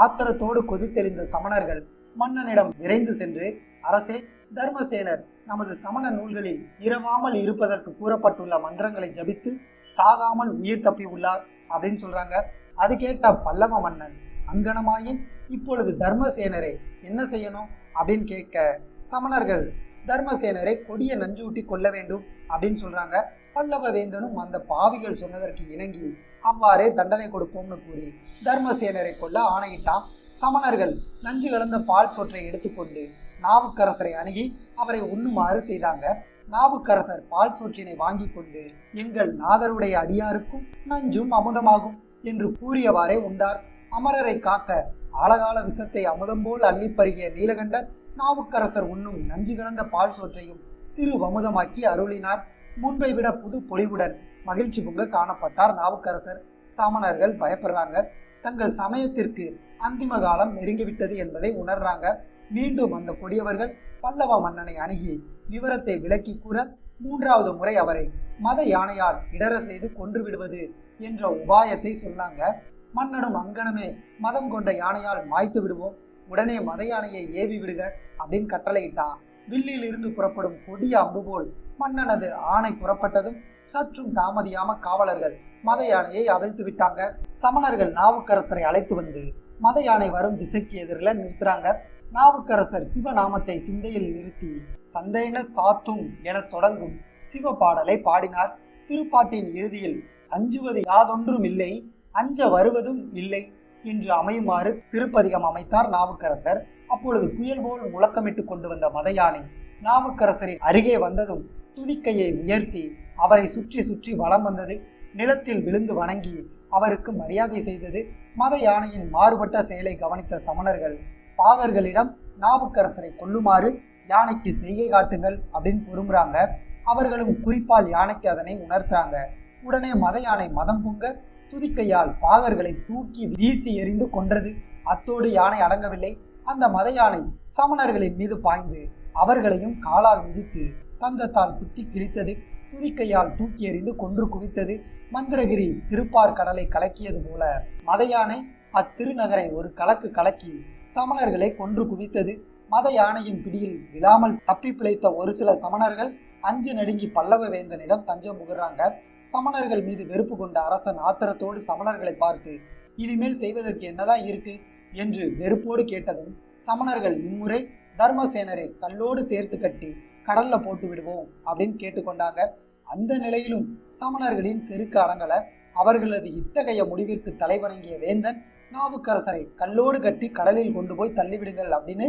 ஆத்திரத்தோடு கொதித்தெளிந்த சமணர்கள் மன்னனிடம் விரைந்து சென்று, அரசே, தர்மசேனர் நமது சமண நூல்களில் இரவாமல் இருப்பதற்கு கூறப்பட்டுள்ள மந்திரங்களை ஜபித்து சாகாமல் உயிர் தப்பி உள்ளார் அப்படின்னு சொல்றாங்க. அது கேட்ட பல்லவ மன்னன், அங்கனமாயின் இப்பொழுது தர்மசேனரை என்ன செய்யணும் அப்படின்னு கேட்க, சமணர்கள் தர்மசேனரை கொடிய நஞ்சூட்டி கொல்ல வேண்டும் அப்படின்னு சொல்றாங்க. பல்லவ வேந்தனும் அந்த பாவிகள் சொன்னதற்கு இணங்கி அவ்வாறே தண்டனை கொடுப்போம்னு கூறி தர்மசேனரை கொல்ல ஆணையிட்டான். சமணர்கள் நஞ்சு கலந்த பால் சொற்றை எடுத்துக்கொண்டு நாவுக்கரசரை அணுகி அவரை உண்ணுமாறு செய்தாங்க. நாவுக்கரசர் பால் சொற்றினை வாங்கி கொண்டு எங்கள் நாதருடைய அடியாருக்கும் நஞ்சும் அமுதமாகும் என்று கூறியவாறே உண்டார். அமரரை காக்க ஆழகால விஷத்தை அமுதம் போல் அள்ளி பருகிய நீலகண்டர் நாவுக்கரசர் உண்ணும் நஞ்சு கலந்த பால் சோற்றையும் திருவமுதமாக்கி அருளினார். முன்பை விட புது பொலிவுடன் மகிழ்ச்சி பொங்க காணப்பட்டார் நாவுக்கரசர். சமணர்கள் பயப்படுறாங்க. தங்கள் சமயத்திற்கு அந்திம காலம் நெருங்கிவிட்டது என்பதை உணர்றாங்க. மீண்டும் அந்த கொடியவர்கள் பல்லவ மன்னனை அணுகி விவரத்தை விளக்கி கூற 3வது முறை அவரை மத யானையால் இடர செய்து கொன்று விடுவது என்ற உபாயத்தை சொன்னாங்க. மன்னனும் அங்கனமே மதம் கொண்ட யானையால் மாய்த்து விடுவோம், உடனே மத யானையை ஏவி விடுக அப்படின்னு கட்டளையிட்டான். வில்லில் இருந்து புறப்படும் கொடிய அம்பு போல் மன்னனது ஆணை புறப்பட்டதும் சற்றும் தாமதியாம காவலர்கள் மத யானையை அவிழ்த்து விட்டாங்க. சமணர்கள் நாவுக்கரசரை அழைத்து வந்து மத யானை வரும் திசைக்கு எதிரில் நிறுத்துறாங்க. நாவுக்கரசர் சிவநாமத்தை சிந்தையில் நிறுத்தி சந்தேன சாத்தும் என தொடங்கும் சிவ பாடலை பாடினார். திருப்பாட்டின் இறுதியில் அஞ்சுவது யாதொன்றும் இல்லை, அஞ்ச வருவதும் இல்லை என்று அமையுமாறு திருப்பதிகம் அமைத்தார் நாவுக்கரசர். அப்பொழுது புயல் போல் முழக்கமிட்டு கொண்டு வந்த மத யானை நாவுக்கரசரின் அருகே வந்ததும் துதிக்கையை உயர்த்தி அவரை சுற்றி சுற்றி வலம் வந்தது. நிலத்தில் விழுந்து வணங்கி அவருக்கு மரியாதை செய்தது. மத யானையின் மாறுபட்ட செயலை கவனித்த சமணர்கள் பாகர்களிடம் நாவுக்கரசரை கொல்லுமாறு யானைக்கு செய்கை காட்டுங்கள் அப்படின்னு பொறுமுறாங்க. அவர்களும் குறிப்பால் யானைக்கு அதனை உணர்த்துறாங்க. உடனே மத யானை மதம் பொங்க துதிக்கையால் பாகர்களை தூக்கி வீசி எறிந்து கொன்றது. அத்தோடு யானை அடங்கவில்லை. அந்த மத யானை சமணர்களின் மீது பாய்ந்து அவர்களையும் காலால் மிதித்து தந்தத்தால் குத்தி கிழித்தது. துதிக்கையால் தூக்கி எறிந்து கொன்று குவித்தது. மந்திரகிரி திருப்பார் கடலை கலக்கியது போல மத யானை அத்திருநகரை ஒரு கலக்கு கலக்கி சமணர்களை கொன்று குவித்தது. மத யானையின் பிடியில் விழாமல் தப்பி பிழைத்த ஒரு சில சமணர்கள் அஞ்சு நடுங்கி பல்லவ வேந்தனிடம் தஞ்சம் புகுறாங்க. சமணர்கள் மீது வெறுப்பு கொண்ட அரசன் ஆத்திரத்தோடு சமணர்களை பார்த்து இனிமேல் செய்வதற்கு என்னதான் இருக்கு என்று வெறுப்போடு கேட்டதும் சமணர்கள் இம்முறை தர்மசேனரை கல்லோடு சேர்த்து கட்டி கடல்ல போட்டு விடுவோம் அப்படின்னு கேட்டுக்கொண்டாங்க. அந்த நிலையிலும் சமணர்களின் செருக்கு அடங்கல. அவர்களது இத்தகைய முடிவிற்கு தலைவணங்கிய வேந்தன் நாவுக்கரசரை கல்லோடு கட்டி கடலில் கொண்டு போய் தள்ளிவிடுங்கள் அப்படின்னு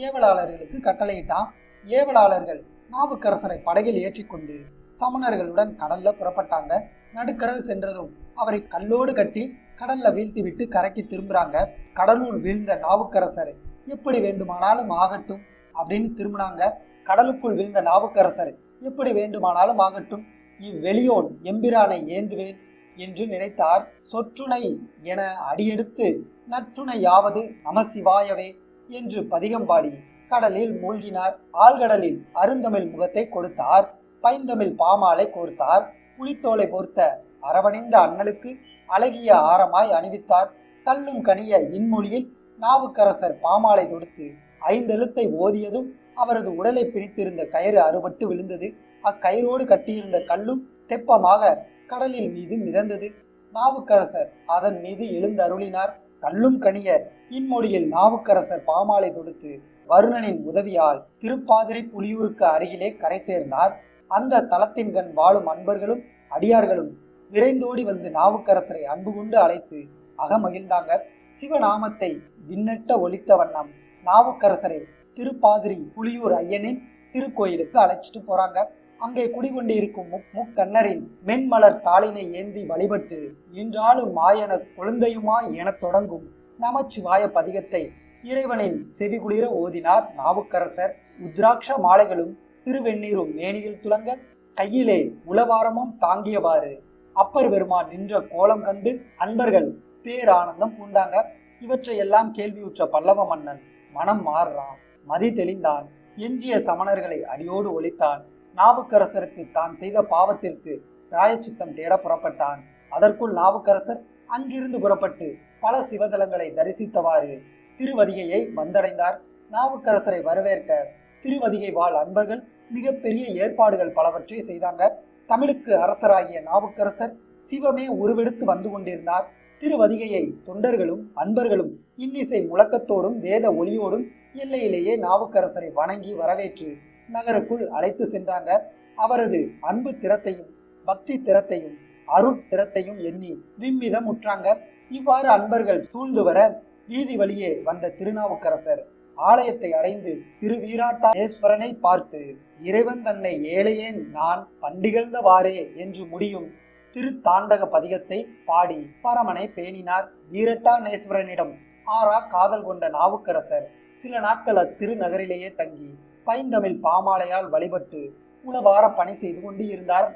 ஏவலாளர்களுக்கு கட்டளையிட்டான். ஏவலாளர்கள் நாவுக்கரசரை படகில் ஏற்றிக்கொண்டு சமணர்களுடன் கடல்ல புறப்பட்டாங்க. நடுக்கடல் சென்றதும் அவரை கல்லோடு கட்டி கடல்ல வீழ்த்தி விட்டு கரைக்கு திரும்புறாங்க. கடலுள் வீழ்ந்த நாவுக்கரசர் எப்படி வேண்டுமானாலும் ஆகட்டும் அப்படின்னு திரும்பினாங்க. கடலுக்குள் வீழ்ந்த நாவுக்கரசர் எப்படி வேண்டுமானாலும் ஆகட்டும், இவ்வெளியோன் எம்பிரானை ஏந்துவேன் என்று நினைத்தார். சொற்றுணை என அடியெடுத்து நற்றுணையாவது நமசிவாயவே என்று பதிகம்பாடி கடலில் மூழ்கினார். ஆழ்கடலில் அருந்தமிழ் முகத்தை கொடுத்தார். பைந்தமிழ் பாமாலை கோர்த்தார். புலித்தோலை போர்த்த அரவணிந்த அண்ணலுக்கு அழகிய ஆரமாய் அணிவித்தார். கல்லும் கனிய இன்மொழியில் நாவுக்கரசர் பாமாலை தொடுத்து 5 எழுத்தை ஓதியதும் அவரது உடலை பிடித்திருந்த கயிறு அறுபட்டு விழுந்தது. அக்கயிறோடு கட்டியிருந்த கல்லும் தெப்பமாக கடலில் மீது மிதந்தது. நாவுக்கரசர் அதன் மீது எழுந்தருளினார். கல்லும் கனிய இன்மொழியில் நாவுக்கரசர் பாமாலை தொடுத்து வருணனின் உதவியால் திருப்பாதிரி புலியூருக்கு அருகிலே கரை சேர்ந்தார். அந்த தலத்தின் கண் வாழும் அன்பர்களும் அடியார்களும் விரைந்தோடி வந்து நாவுக்கரசரை அன்பு கொண்டு அழைத்து அகமகிழ்ந்தாங்க. சிவநாமத்தை விண்ணட்ட ஒலித்த வண்ணம் நாவுக்கரசரை திருப்பாதிரி புலியூர் ஐயனின் திருக்கோயிலுக்கு அழைச்சிட்டு போறாங்க. அங்கே குடிகொண்டு இருக்கும் முக்கண்ணரின் மென்மலர் தாளினை ஏந்தி வழிபட்டு இன்றாலும் மாயன குழந்தையுமாய் எனத் தொடங்கும் நமச்சிவாய பதிகத்தை இறைவனின் செவிகுளிர ஓதினார் நாவுக்கரசர். உத்ராட்ச மாலைகளும் திருவெண்ணீரும் மேனியில் துலங்க கையிலே உளவாரமும் தாங்கியவாறு அப்பர் பெருமான் நின்ற கோலம் கண்டு அன்பர்கள் பேரானந்தம் பூண்டாங்க. இவற்றையெல்லாம் கேள்வியுற்ற பல்லவ மன்னன் மனம் மாறுறான், மதி தெளிந்தான். எஞ்சிய சமணர்களை அடியோடு ஒழித்தான். நாவுக்கரசருக்கு தான் செய்த பாவத்திற்கு பிராயச்சித்தம் தேட புறப்பட்டான். அதற்குள் நாவுக்கரசர் அங்கிருந்து புறப்பட்டு பல சிவதலங்களை தரிசித்தவாறு திருவதிகையை வந்தடைந்தார். நாவுக்கரசரை வரவேற்க திருவதிகை வாழ் அன்பர்கள் மிகப்பெரிய ஏற்பாடுகள் பலவற்றை செய்தாங்க. தமிழுக்கு அரசராகிய நாவுக்கரசர் சிவமே உருவெடுத்து வந்து கொண்டிருந்தார். திருவதிகையை தொண்டர்களும் அன்பர்களும் இன்னிசை முழக்கத்தோடும் வேத ஒளியோடும் எல்லையிலேயே நாவுக்கரசரை வணங்கி வரவேற்று நகருக்குள் அழைத்து சென்றாங்க. அவரது அன்பு திறத்தையும் பக்தி திறத்தையும் அருள் திறத்தையும் எண்ணி விம்மிதம் உற்றாங்க. இவ்வாறு அன்பர்கள் சூழ்ந்து வர வீதி வழியே வந்த திருநாவுக்கரசர் ஆலயத்தை அடைந்து திருவீராட்டேஸ்வரனை பார்த்து இறைவன் தன்னை ஏழையேன் நான் பண்டிகழ்ந்தவாறே என்று முடியும் திருத்தாண்டக பதிகத்தை பாடி பரமனை பேணினார். வீரட்டானேஸ்வரனிடம் ஆறா காதல் கொண்ட நாவுக்கரசர் சில நாட்கள் அத்திருநகரிலேயே தங்கி பைந்தமிழ் பாமாலையால் வழிபட்டு உளவார பணி செய்து கொண்டு இருந்தார்.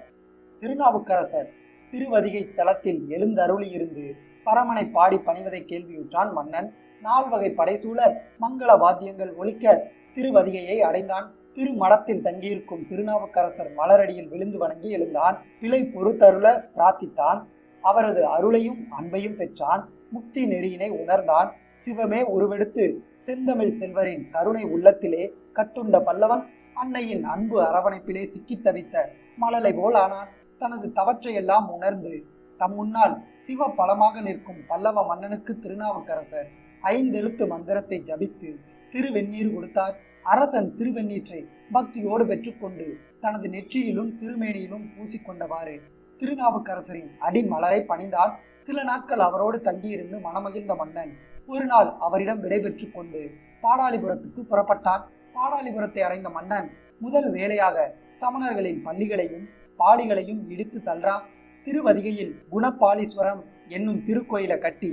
திருநாவுக்கரசர் திருவதிகை தலத்தில் எழுந்தருளியிருந்து பரமனை பாடி பணிவதை கேள்வியுற்றான் மன்னன். 4 வகை படைசூழ மங்கள வாத்தியங்கள் ஒலிக்க திருவதிகையை அடைந்தான். திருமடத்தில் தங்கியிருக்கும் திருநாவுக்கரசர் மலரடியில் விழுந்து வணங்கி எழுந்தான். பிழை பொறுத்தருள பிரார்த்தித்தான். அவரது அருளையும் அன்பையும் பெற்றான். முக்தி நெறியினை உணர்ந்தான். சிவமே உருவெடுத்து செந்தமிழ் செல்வரின் கருணை உள்ளத்திலே கட்டுண்ட பல்லவன் அன்னையின் அன்பு அரவணைப்பிலே சிக்கித் தவித்த மழலை போல் ஆனான். தனது தவற்றையெல்லாம் உணர்ந்து தம் முன்னால் சிவ பலமாக நிற்கும் பல்லவ மன்னனுக்கு திருநாவுக்கரசர் 5 எழுத்து மந்திரத்தை ஜபித்து திருவெந்நீர் கொடுத்தார். அரசன் திருவெந்நீற்றை பக்தியோடு பெற்றுக்கொண்டு தனது நெற்றியிலும் திருமேனியிலும் பூசிக்கொண்டவாறு திருநாவுக்கரசரின் அடிமலரை பணிந்தார். சில நாட்கள் அவரோடு தங்கியிருந்து மனமகிழ்ந்த மன்னன் ஒரு நாள் அவரிடம் விடைபெற்று கொண்டு பாடாலிபுரத்துக்கு புறப்பட்டான். பாடாலிபுரத்தை அடைந்த மன்னன் முதல் வேளையாக சமணர்களின் பள்ளிகளையும் பாலிகளையும் இடித்து தள்ளான். திருவதிகையில் குணபாலீஸ்வரம் என்னும் திருக்கோயிலை கட்டி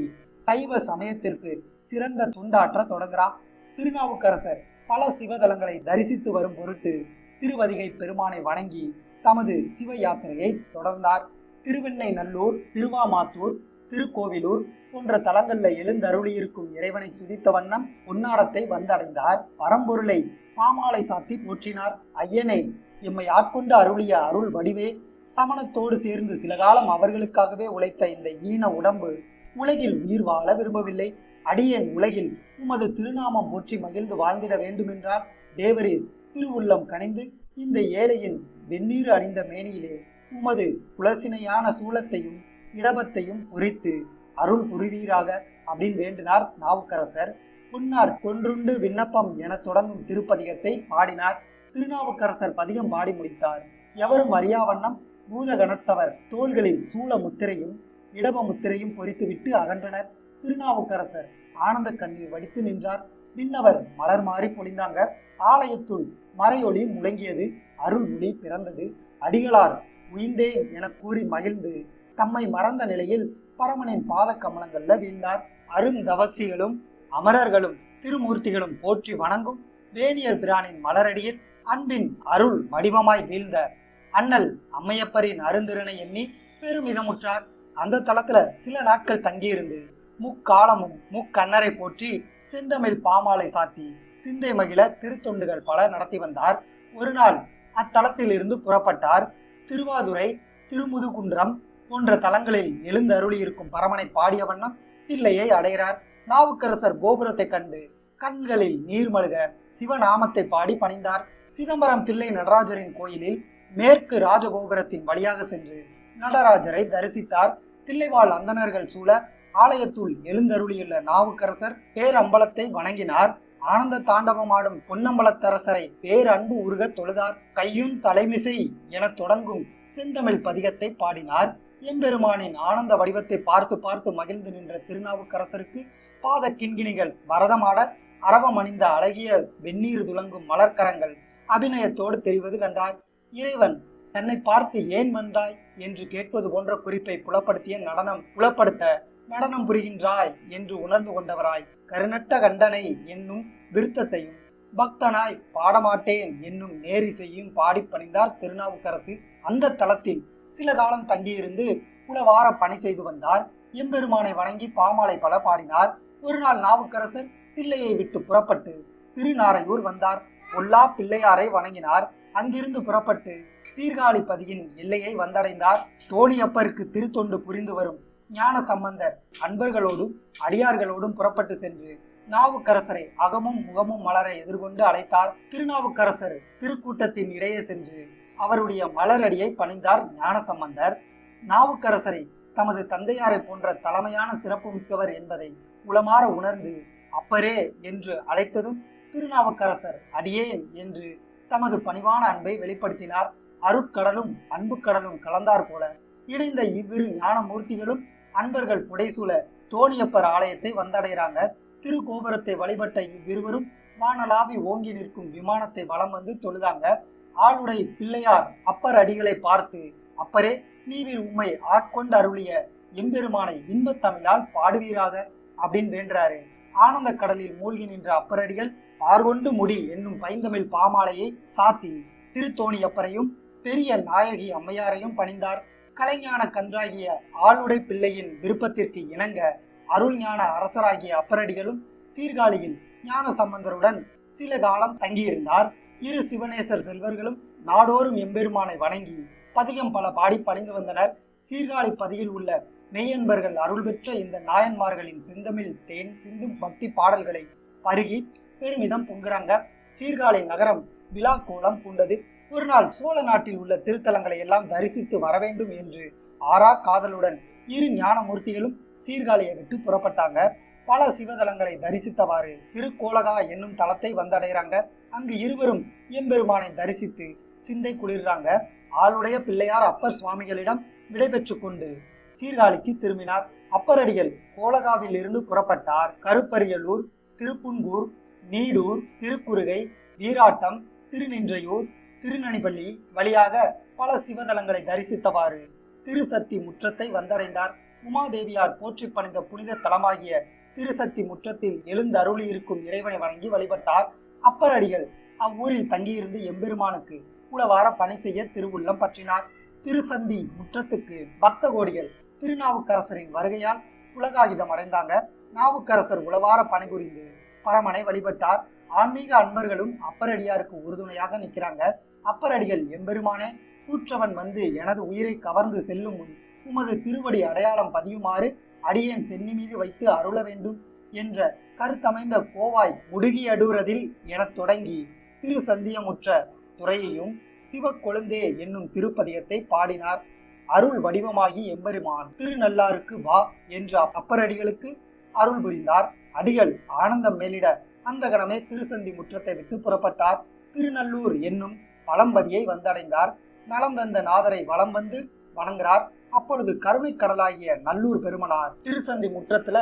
சைவ சமயத்திற்கு சிறந்த துண்டாற்ற தொடங்குகிறான். திருநாவுக்கரசர் பல சிவதலங்களை தரிசித்து வரும் பொருட்டு திருவதிகை பெருமானை வணங்கி தமது சிவ யாத்திரையை தொடர்ந்தார். திருவெண்ணை நல்லூர், திருவாமாத்தூர், திருக்கோவிலூர் போன்ற தலங்களில் எழுந்தருளியிருக்கும் இறைவனை துதித்த வண்ணம் உன்னாடத்தை வந்தடைந்தார். பரம்பொருளை பாமாலை சாத்தி போற்றினார். ஐயனே, எம்மை ஆட்கொண்டு அருளிய அருள் வடிவே, சமணத்தோடு சேர்ந்து சில காலம் அவர்களுக்காகவே உழைத்த இந்த ஈன உடம்பு உலகில் உயிர் வாழ விரும்பவில்லை. அடியேன் உலகில் உமது திருநாமம் போற்றி மகிழ்ந்து வாழ்ந்திட வேண்டுமென்றார். தேவரீர் திருவுள்ளம் கனிந்து இந்த ஏழையின் வெந்நீர் அணிந்த மேனியிலே உமது குலசினையான சூலத்தையும் இடபத்தையும் பொறித்து அருள் புரிவீராக அப்படின்னு வேண்டினார் நாவுக்கரசர். பொன்னார் கொன்றுண்டு விண்ணப்பம் என தொடங்கும் திருப்பதிகத்தை பாடினார். திருநாவுக்கரசர் பதிகம் பாடி முடித்தார். எவரும் அறியாவண்ணம் பூதகணத்தவர் தோள்களில் சூல முத்திரையும் இடப முத்திரையும் பொறித்துவிட்டு அகன்றனர். திருநாவுக்கரசர் ஆனந்த கண்ணீர் வடித்து நின்றார். விண்ணவர் மலர் மாறி பொழிந்தாங்க. ஆலயத்துள் மறையொளி முழங்கியது. அருள் மொழி பிறந்தது. அடிகளார் உயிந்தேன் என கூறி மகிழ்ந்து தம்மை மறந்த நிலையில் பரமனின் பாத கமலங்கள்ல வீழ்ந்தார். அருந்தவசிகளும் அமரர்களும் திருமூர்த்திகளும் போற்றி வணங்கும் வேணியர் பிரானின் மலரடியில் அன்பின் அருள் வடிவமாய் வீழ்ந்த அண்ணல் அம்மையப்பரின் அருந்திறனை எண்ணி பெருமிதமுற்றார். அந்த தளத்துல சில நாட்கள் தங்கியிருந்து முக்காலமும் முக்கண்ணரை போற்றி செந்தமிழ் பாமாலை சாத்தி சிந்தை மகிழ திருத்தொண்டுகள் பல நடத்தி வந்தார். ஒரு நாள் அத்தலத்தில் இருந்து புறப்பட்டார். திருவாதுரை, திருமுதுகுன்றம் போன்ற தலங்களில் எழுந்தருளி இருக்கும் பரமனை பாடிய வண்ணம் தில்லையை அடைகிறார். நாவுக்கரசர் கோபுரத்தை கண்டு கண்களில் நீர்மழுக சிவநாமத்தை பாடி பணிந்தார். சிதம்பரம் தில்லை நடராஜரின் கோயிலில் மேற்கு ராஜகோபுரத்தின் வழியாக சென்று நடராஜரை தரிசித்தார். தில்லைவாழ் அந்தணர்கள் சூழ ஆலயத்துள் எழுந்தருளியுள்ள நாவுக்கரசர் பேரம்பலத்தை வணங்கினார். ஆனந்த தாண்டவமாடும் பொன்னம்பலத்தரசரை பேரன்பு உருக தொழுதார். கையும் தலைமிசை என தொடங்கும் செந்தமிழ் பதிகத்தை பாடினார். எம்பெருமானின் ஆனந்த வடிவத்தை பார்த்து பார்த்து மகிழ்ந்து நின்ற திருநாவுக்கரசருக்கு பாத கிண்கிணிகள் பரதமாட அரவம் அணிந்த அழகிய வெந்நீர் துலங்கும் மலர்கரங்கள் அபிநயத்தோடு தெரிவது கண்டார். இறைவன் தன்னை பார்த்து ஏன் வந்தாய் என்று கேட்பது போன்ற குறிப்பை புலப்படுத்த நடனம் புரிகின்றாய் என்று உணர்ந்து கொண்டவராய் கருணட்ட கண்டனை என்னும் விருத்தத்தையும் பக்தனாய் பாடமாட்டேன் என்னும் நேரிசையும் பாடி பணிந்தார் திருநாவுக்கரசு. அந்த தலத்தில் சில காலம் தங்கியிருந்து உளவார பணி செய்து வந்தார். எம்பெருமானை வணங்கி பாமாலை பல பாடினார். ஒரு நாள் நாவுக்கரசர் தில்லையை விட்டு புறப்பட்டு திருநாரையூர் வந்தார். பொல்லா பிள்ளையாரை வணங்கினார். அங்கிருந்து புறப்பட்டு சீர்காழிப்பதியின் எல்லையை வந்தடைந்தார். தோணியப்பருக்கு திருத்தொண்டு புரிந்து வரும் ஞான சம்பந்தர் அன்பர்களோடும் அடியார்களோடும் புறப்பட்டு சென்று நாவுக்கரசரை அகமும் முகமும் மலர எதிர்கொண்டு அழைத்தார். திருநாவுக்கரசர் திருக்கூட்டத்தின் இடையே சென்று அவருடைய மலரடியை பணிந்தார் ஞானசம்பந்தர். நாவுக்கரசரை தமது தந்தையாரை போன்ற தலைமையான சிறப்பு மிக்கவர் என்பதை உளமாற உணர்ந்து அப்பரே என்று அழைத்ததும் திருநாவுக்கரசர் அடியேன் என்று தமது பணிவான அன்பை வெளிப்படுத்தினார். அருட்கடலும் அன்பு கடலும் கலந்தார் போல இணைந்த இவ்விரு ஞானமூர்த்திகளும் அன்பர்கள் புடைசூழ தோணியப்பர் ஆலயத்தை வந்தடைகிறாங்க. திருக்கோபுரத்தை வழிபட்ட இவ்விருவரும் வானலாவி ஓங்கி நிற்கும் விமானத்தை வலம் வந்து தொழுதாங்க. ஆளுடை பிள்ளையார் அப்பர் அடிகளை பார்த்து, அப்பரே, நீவீர் உம்மை ஆட்கொண்டு அருளிய எம்பெருமானை இன்பத் தமிழால் பாடுவீராக அப்படின்னு வேண்டாரு. ஆனந்த கடலில் மூழ்கி நின்ற அப்பரடிகள் பார்கொண்டு முடி என்னும் பைந்தமிழ் பாமாலையை சாத்தி திருத்தோணியப்பரையும் பெரிய நாயகி அம்மையாரையும் பணிந்தார். கலைஞான கன்றாகிய ஆளுடை பிள்ளையின் விருப்பத்திற்கு இணங்க அருள் ஞான அரசராகிய அப்பரடிகளும் சீர்காழியில் ஞான சம்பந்தருடன் சில காலம் தங்கியிருந்தார். இரு சிவநேசர் செல்வர்களும் நாடோறும் எம்பெருமானை வணங்கி பதிகம் பல பாடி பணிந்து வந்தனர். சீர்காழி பதியில் உள்ள மெய்யன்பர்கள் அருள் பெற்ற இந்த நாயன்மார்களின் செந்தமிழ் தேன் சிந்தும் பக்தி பாடல்களை பருகி பெருமிதம் பொங்குறாங்க. சீர்காழி நகரம் விழா கோலம் பூண்டது. ஒரு நாள் சோழ நாட்டில் உள்ள திருத்தலங்களை எல்லாம் தரிசித்து வரவேண்டும் என்று ஆறா காதலுடன் இரு ஞானமூர்த்திகளும் சீர்காழியை விட்டு புறப்பட்டாங்க. பல சிவதலங்களை தரிசித்தவாறு திருக்கோலகா என்னும் தலத்தை வந்தடைகிறாங்க. அங்கு இருவரும் எம்பெருமானை தரிசித்து சிந்தை குளிர்றாங்க. ஆளுடைய பிள்ளையார் அப்பர் சுவாமிகளிடம் விடைபெற்று கொண்டு சீர்காழிக்கு திரும்பினார். அப்பரடிகள் கோலகாவில் இருந்து புறப்பட்டார். கருப்பரியலூர், திருப்புன்கூர், நீடூர், திருக்குறுகை, வீராட்டம், திருநின்றையூர், திருநனிப்பள்ளி வழியாக பல சிவதலங்களை தரிசித்தவாறு திருசத்தி முற்றத்தை வந்தடைந்தார். உமாதேவியார் போற்றி பணிந்த புனித தலமாகிய திருசத்தி முற்றத்தில் எழுந்தருளி இருக்கும் இறைவனை வணங்கி வழிபட்டார். அப்பரடிகள் அவ்வூரில் தங்கியிருந்து எம்பெருமானுக்கு உளவார பணி செய்ய திருவுள்ளம் பற்றினார். திருசந்தி முற்றத்துக்கு பக்த கோடிகள் திருநாவுக்கரசரின் வருகையால் உலகாகிதம் அடைந்தாங்க. நாவுக்கரசர் உளவார பணிபுரிந்து பரமனை வழிபட்டார். ஆன்மீக அன்பர்களும் அப்பரடியாருக்கு உறுதுணையாக நிற்கிறாங்க. அப்பரடிகள், எம்பெருமானே, கூற்றவன் வந்து எனது உயிரை கவர்ந்து செல்லும் முன் உமது திருவடி அடையாளம் பதியுமாறு அடியேன் சென்னி மீது வைத்து அருள வேண்டும் என்ற கருத்தமைந்த கோவாய் முடுகியடுறதில் எனத் தொடங்கி திருசந்தியமுற்ற துறையையும் சிவக்கொழுந்தே என்னும் திருப்பதியத்தை பாடினார். அருள் வடிவமாகி எம்பெருமான் திருநள்ளாருக்கு வா என்று அப்பரடிகளுக்கு அருள் புரிந்தார். அடிகள் ஆனந்தம் மேலிட அந்த கணமே திருசந்தி முற்றத்தை விட்டு புறப்பட்டார். திருநல்லூர் என்னும் பழம்பதியை வந்தடைந்தார். நலம் தந்த நாதரை வலம் வந்து வணங்குகிறார். அப்பொழுது கருணை கடலாகிய நல்லூர் பெருமனார் திருசந்தி முற்றத்துல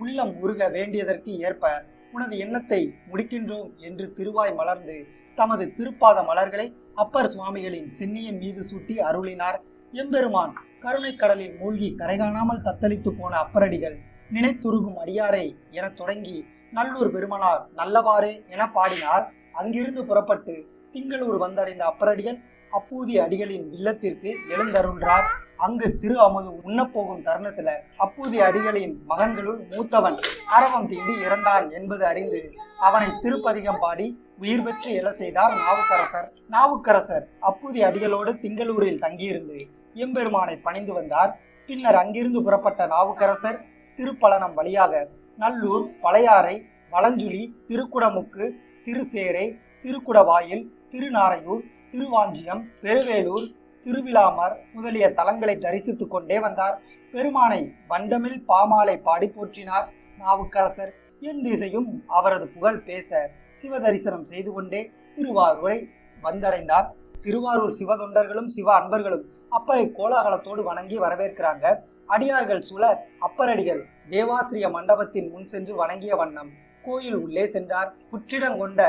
உள்ளம் உருக வேண்டியதற்கு ஏற்ப உனது எண்ணத்தை முடிக்கின்றோம் என்று திருவாய் மலர்ந்து தமது திருப்பாத மலர்களை அப்பர் சுவாமிகளின் சென்னியின் மீது சூட்டி அருளினார். எம்பெருமான் கருணை கடலில் மூழ்கி கரைகாணாமல் தத்தளித்து போன அப்பரடிகள் நினைத்துருகும் அடியாரை என தொடங்கி நல்லூர் பெருமனார் நல்லவாறே என பாடினார். அங்கிருந்து புறப்பட்டு திங்களூர் வந்தடைந்த அப்பரடிகள் அப்பூதி அடிகளின் இல்லத்திற்கு எழுந்தருள்றார். அங்கு திரு அமுது உண்ணப்போகும் தருணத்துல அப்பூதி அடிகளின் மகன்களுள் மூத்தவன் அரவம் தீண்டி இறந்தான் என்பது அறிந்து அவனை திருப்பதிகம் பாடி உயிர் பெற்று எழ செய்தார் நாவுக்கரசர். நாவுக்கரசர் அப்பூதி அடிகளோடு திங்களூரில் தங்கியிருந்து எம்பெருமானை பணிந்து வந்தார். பின்னர் அங்கிருந்து புறப்பட்ட நாவுக்கரசர் திருப்பழனம் வழியாக நல்லூர், பழையாறை, வளஞ்சுழி, திருக்குடமுக்கு, திருசேரை, திருக்குடவாயில், திருநாரையூர், திருவாஞ்சியம், பெருவேலூர், திருவிழாமர் முதலிய தலங்களை தரிசித்து கொண்டே வந்தார். பெருமானை வண்டமில் பாமாலை பாடி போற்றினார். நாவுக்கரசர் என் திசையும் அவரது புகழ் பேச சிவதரிசனம் செய்து கொண்டே திருவாரூரை வந்தடைந்தார். திருவாரூர் சிவதொண்டர்களும் சிவ அன்பர்களும் அப்பரை கோலாகலத்தோடு வணங்கி வரவேற்கிறாங்க. அடியார்கள் சூழ அப்பரடிகள் தேவாசிரிய மண்டபத்தின் முன் சென்று வணங்கிய வண்ணம் கோயில் உள்ளே சென்றார். புற்றிடங்கொண்ட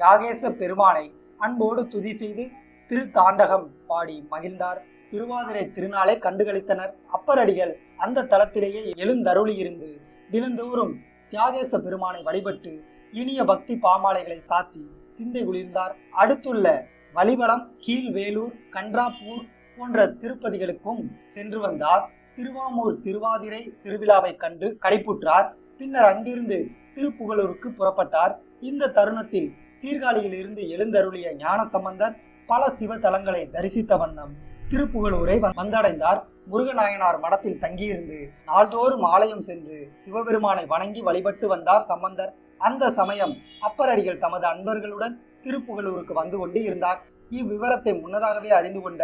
யாகேச பெருமானை அன்போடு துதி செய்து திருத்தாண்டகம் பாடி மகிழ்ந்தார். திருவாதிரை திருநாளை கண்டுகளித்தனர். அப்பரடிகள் அந்த தலத்திலேயே எழுந்தருளியிருந்து தினந்தோறும் தியாகேச பெருமானை வழிபட்டு இனிய பக்தி பாமாலைகளை சாத்தி சிந்தை குளிர்ந்தார். அடுத்துள்ள வலிவலம், கீழ்வேலூர், கன்றாப்பூர் போன்ற திருப்பதிகளுக்கும் சென்று வந்தார். திருவாமூர் திருவாதிரை திருவிழாவை கண்டு கைப்புற்றார். பின்னர் அங்கிருந்து திருப்புகலூருக்கு புறப்பட்டார். இந்த தருணத்தில் சீர்காழியில் இருந்து எழுந்தருளிய ஞான சம்பந்தர் பல சிவத்தலங்களை தரிசித்த வண்ணம் திருப்புகலூரை வந்தடைந்தார். முருகநாயனார் மடத்தில் தங்கியிருந்து நாள்தோறும் ஆலயம் சென்று சிவபெருமானை வணங்கி வழிபட்டு வந்தார் சம்பந்தர். அந்த சமயம் அப்பரடிகள் தமது அன்பர்களுடன் திருப்புகலூருக்கு வந்து கொண்டு இருந்தார். இவ்விவரத்தை முன்னதாகவே அறிந்து கொண்ட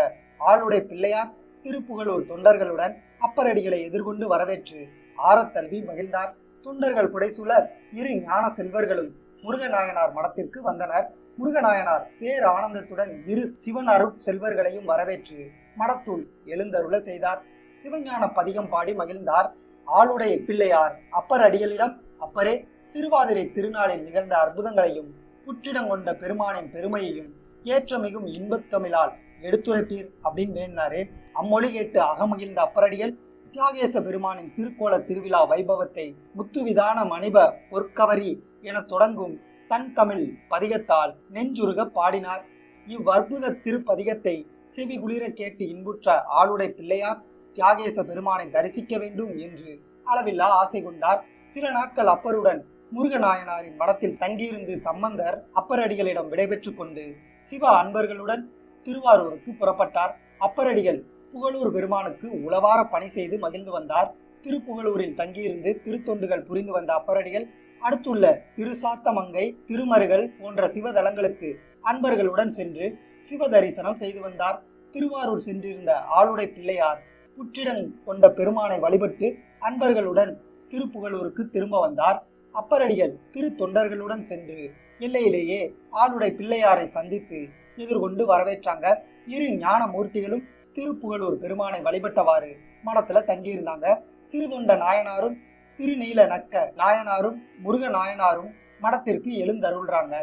ஆளுடை பிள்ளையார் திருப்புகலூர் தொண்டர்களுடன் அப்பரடிகளை எதிர்கொண்டு வரவேற்று ஆரத்தல்வி மகிழ்ந்தார். தொண்டர்கள் புடைசூழ இரு ஞான செல்வர்களும் முருகநாயனார் மடத்திற்கு வந்தனர். முருகநாயனார் பேர் ஆனந்தத்துடன் இரு சிவன் அருட் செல்வர்களையும் வரவேற்று மடத்துள் எழுந்தருள செய்தார். சிவஞான பதிகம் பாடி மகிழ்ந்தார். ஆளுடைய பிள்ளையார் அப்பர் அடிகளிடம், அப்பரே, திருவாதிரை திருநாளில் நிகழ்ந்த அற்புதங்களையும் புற்றிடங்கொண்ட பெருமானின் பெருமையையும் ஏற்றமிகும் இன்பத்தமிழால் எடுத்துரைப்பீர் அப்படின்னு வேண்டினாரு. அம்மொழி கேட்டு அகமகிழ்ந்த அப்பரடிகள் தியாகேச பெருமானின் திருக்கோல திருவிழா வைபவத்தை முத்துவிதான மணிப பொற்கவரி என தொடங்கும் தன் தமிழ் பதிகத்தால் நெஞ்சுருக பாடினார். இவ்வற்புத திருப்பதிகத்தை செவி குளிர கேட்டு இன்புற்ற ஆளுடை பிள்ளையார் தியாகேச பெருமானை தரிசிக்க வேண்டும் என்று அளவில்லா ஆசை கொண்டார். சில நாட்கள் அப்பருடன் முருகநாயனாரின் மடத்தில் தங்கியிருந்து சம்பந்தர் அப்பரடிகளிடம் விடைபெற்று கொண்டு சிவ அன்பர்களுடன் திருவாரூருக்கு புறப்பட்டார். அப்பரடிகள் புகழூர் பெருமானுக்கு உளவார பணி செய்து மகிழ்ந்து வந்தார். திருப்புகழூரில் தங்கியிருந்து திருத்தொண்டுகள் புரிந்து வந்த அப்பரடிகள் அடுத்துள்ள திருசாத்தமங்கை, திருமருகல் போன்ற சிவதலங்களுக்கு அன்பர்களுடன் சென்று சிவ தரிசனம் செய்து வந்தார். திருவாரூர் சென்றிருந்த ஆளுடை பிள்ளையார் புற்றிடங் கொண்ட பெருமானை வழிபட்டு அன்பர்களுடன் திருப்புகழூருக்கு திரும்ப வந்தார். அப்பரடிகள் திரு தொண்டர்களுடன் சென்று எல்லையிலேயே ஆளுடை பிள்ளையாரை சந்தித்து எதிர்கொண்டு வரவேற்றாங்க. இரு ஞான மூர்த்திகளும் திருப்புகழூர் பெருமானை வழிபட்டவாறு மடத்துல தங்கியிருந்தாங்க. சிறுதொண்ட நாயனாரும் திருநீல நக்க நாயனாரும் முருக நாயனாரும் மடத்திற்கு எழுந்தருள்றாங்க.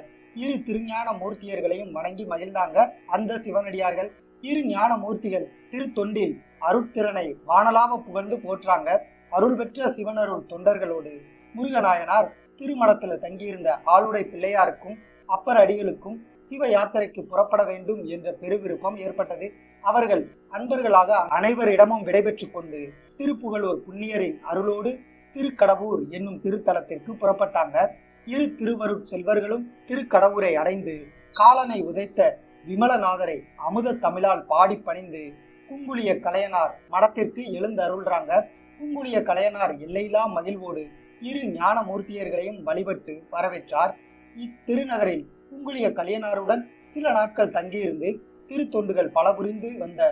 இரு திருஞான மூர்த்தியர்களையும் வணங்கி மகிழ்ந்தாங்க அந்த சிவனடியார்கள். இரு ஞான மூர்த்திகள் திருத்தொண்டில் அருட்திறனை வானலாவ புகழ்ந்து போற்றாங்க. அருள் பெற்ற சிவனருள் தொண்டர்களோடு முருகநாயனார் திருமடத்துல தங்கியிருந்த ஆளுடை பிள்ளையாருக்கும் அப்பர் அடிகளுக்கும் சிவ யாத்திரைக்கு புறப்பட வேண்டும் என்ற பெருவிருப்பம் ஏற்பட்டது. அவர்கள் அன்பர்களாக அனைவரிடமும் விடைபெற்று கொண்டு திருப்புகழூர் புண்ணியரின் அருளோடு திருக்கடவூர் என்னும் திருத்தலத்திற்கு புறப்பட்டாங்க. இரு திருவருட் செல்வர்களும் திருக்கடவூரை அடைந்து காலனை உதைத்த விமலநாதரை அமுத தமிழால் பாடி பணிந்து குங்குளிய கலையனார் மடத்திற்கு எழுந்தருள்றாங்க. குங்குளிய கலையனார் எல்லையில்லா மகிழ்வோடு இரு ஞான மூர்த்தியர்களையும் வழிபட்டு வரவேற்றார். இத்திருநகரில் குங்குளிய கலையனாருடன் சில நாட்கள் தங்கியிருந்து திருத்தொண்டுகள் பல புரிந்து வந்த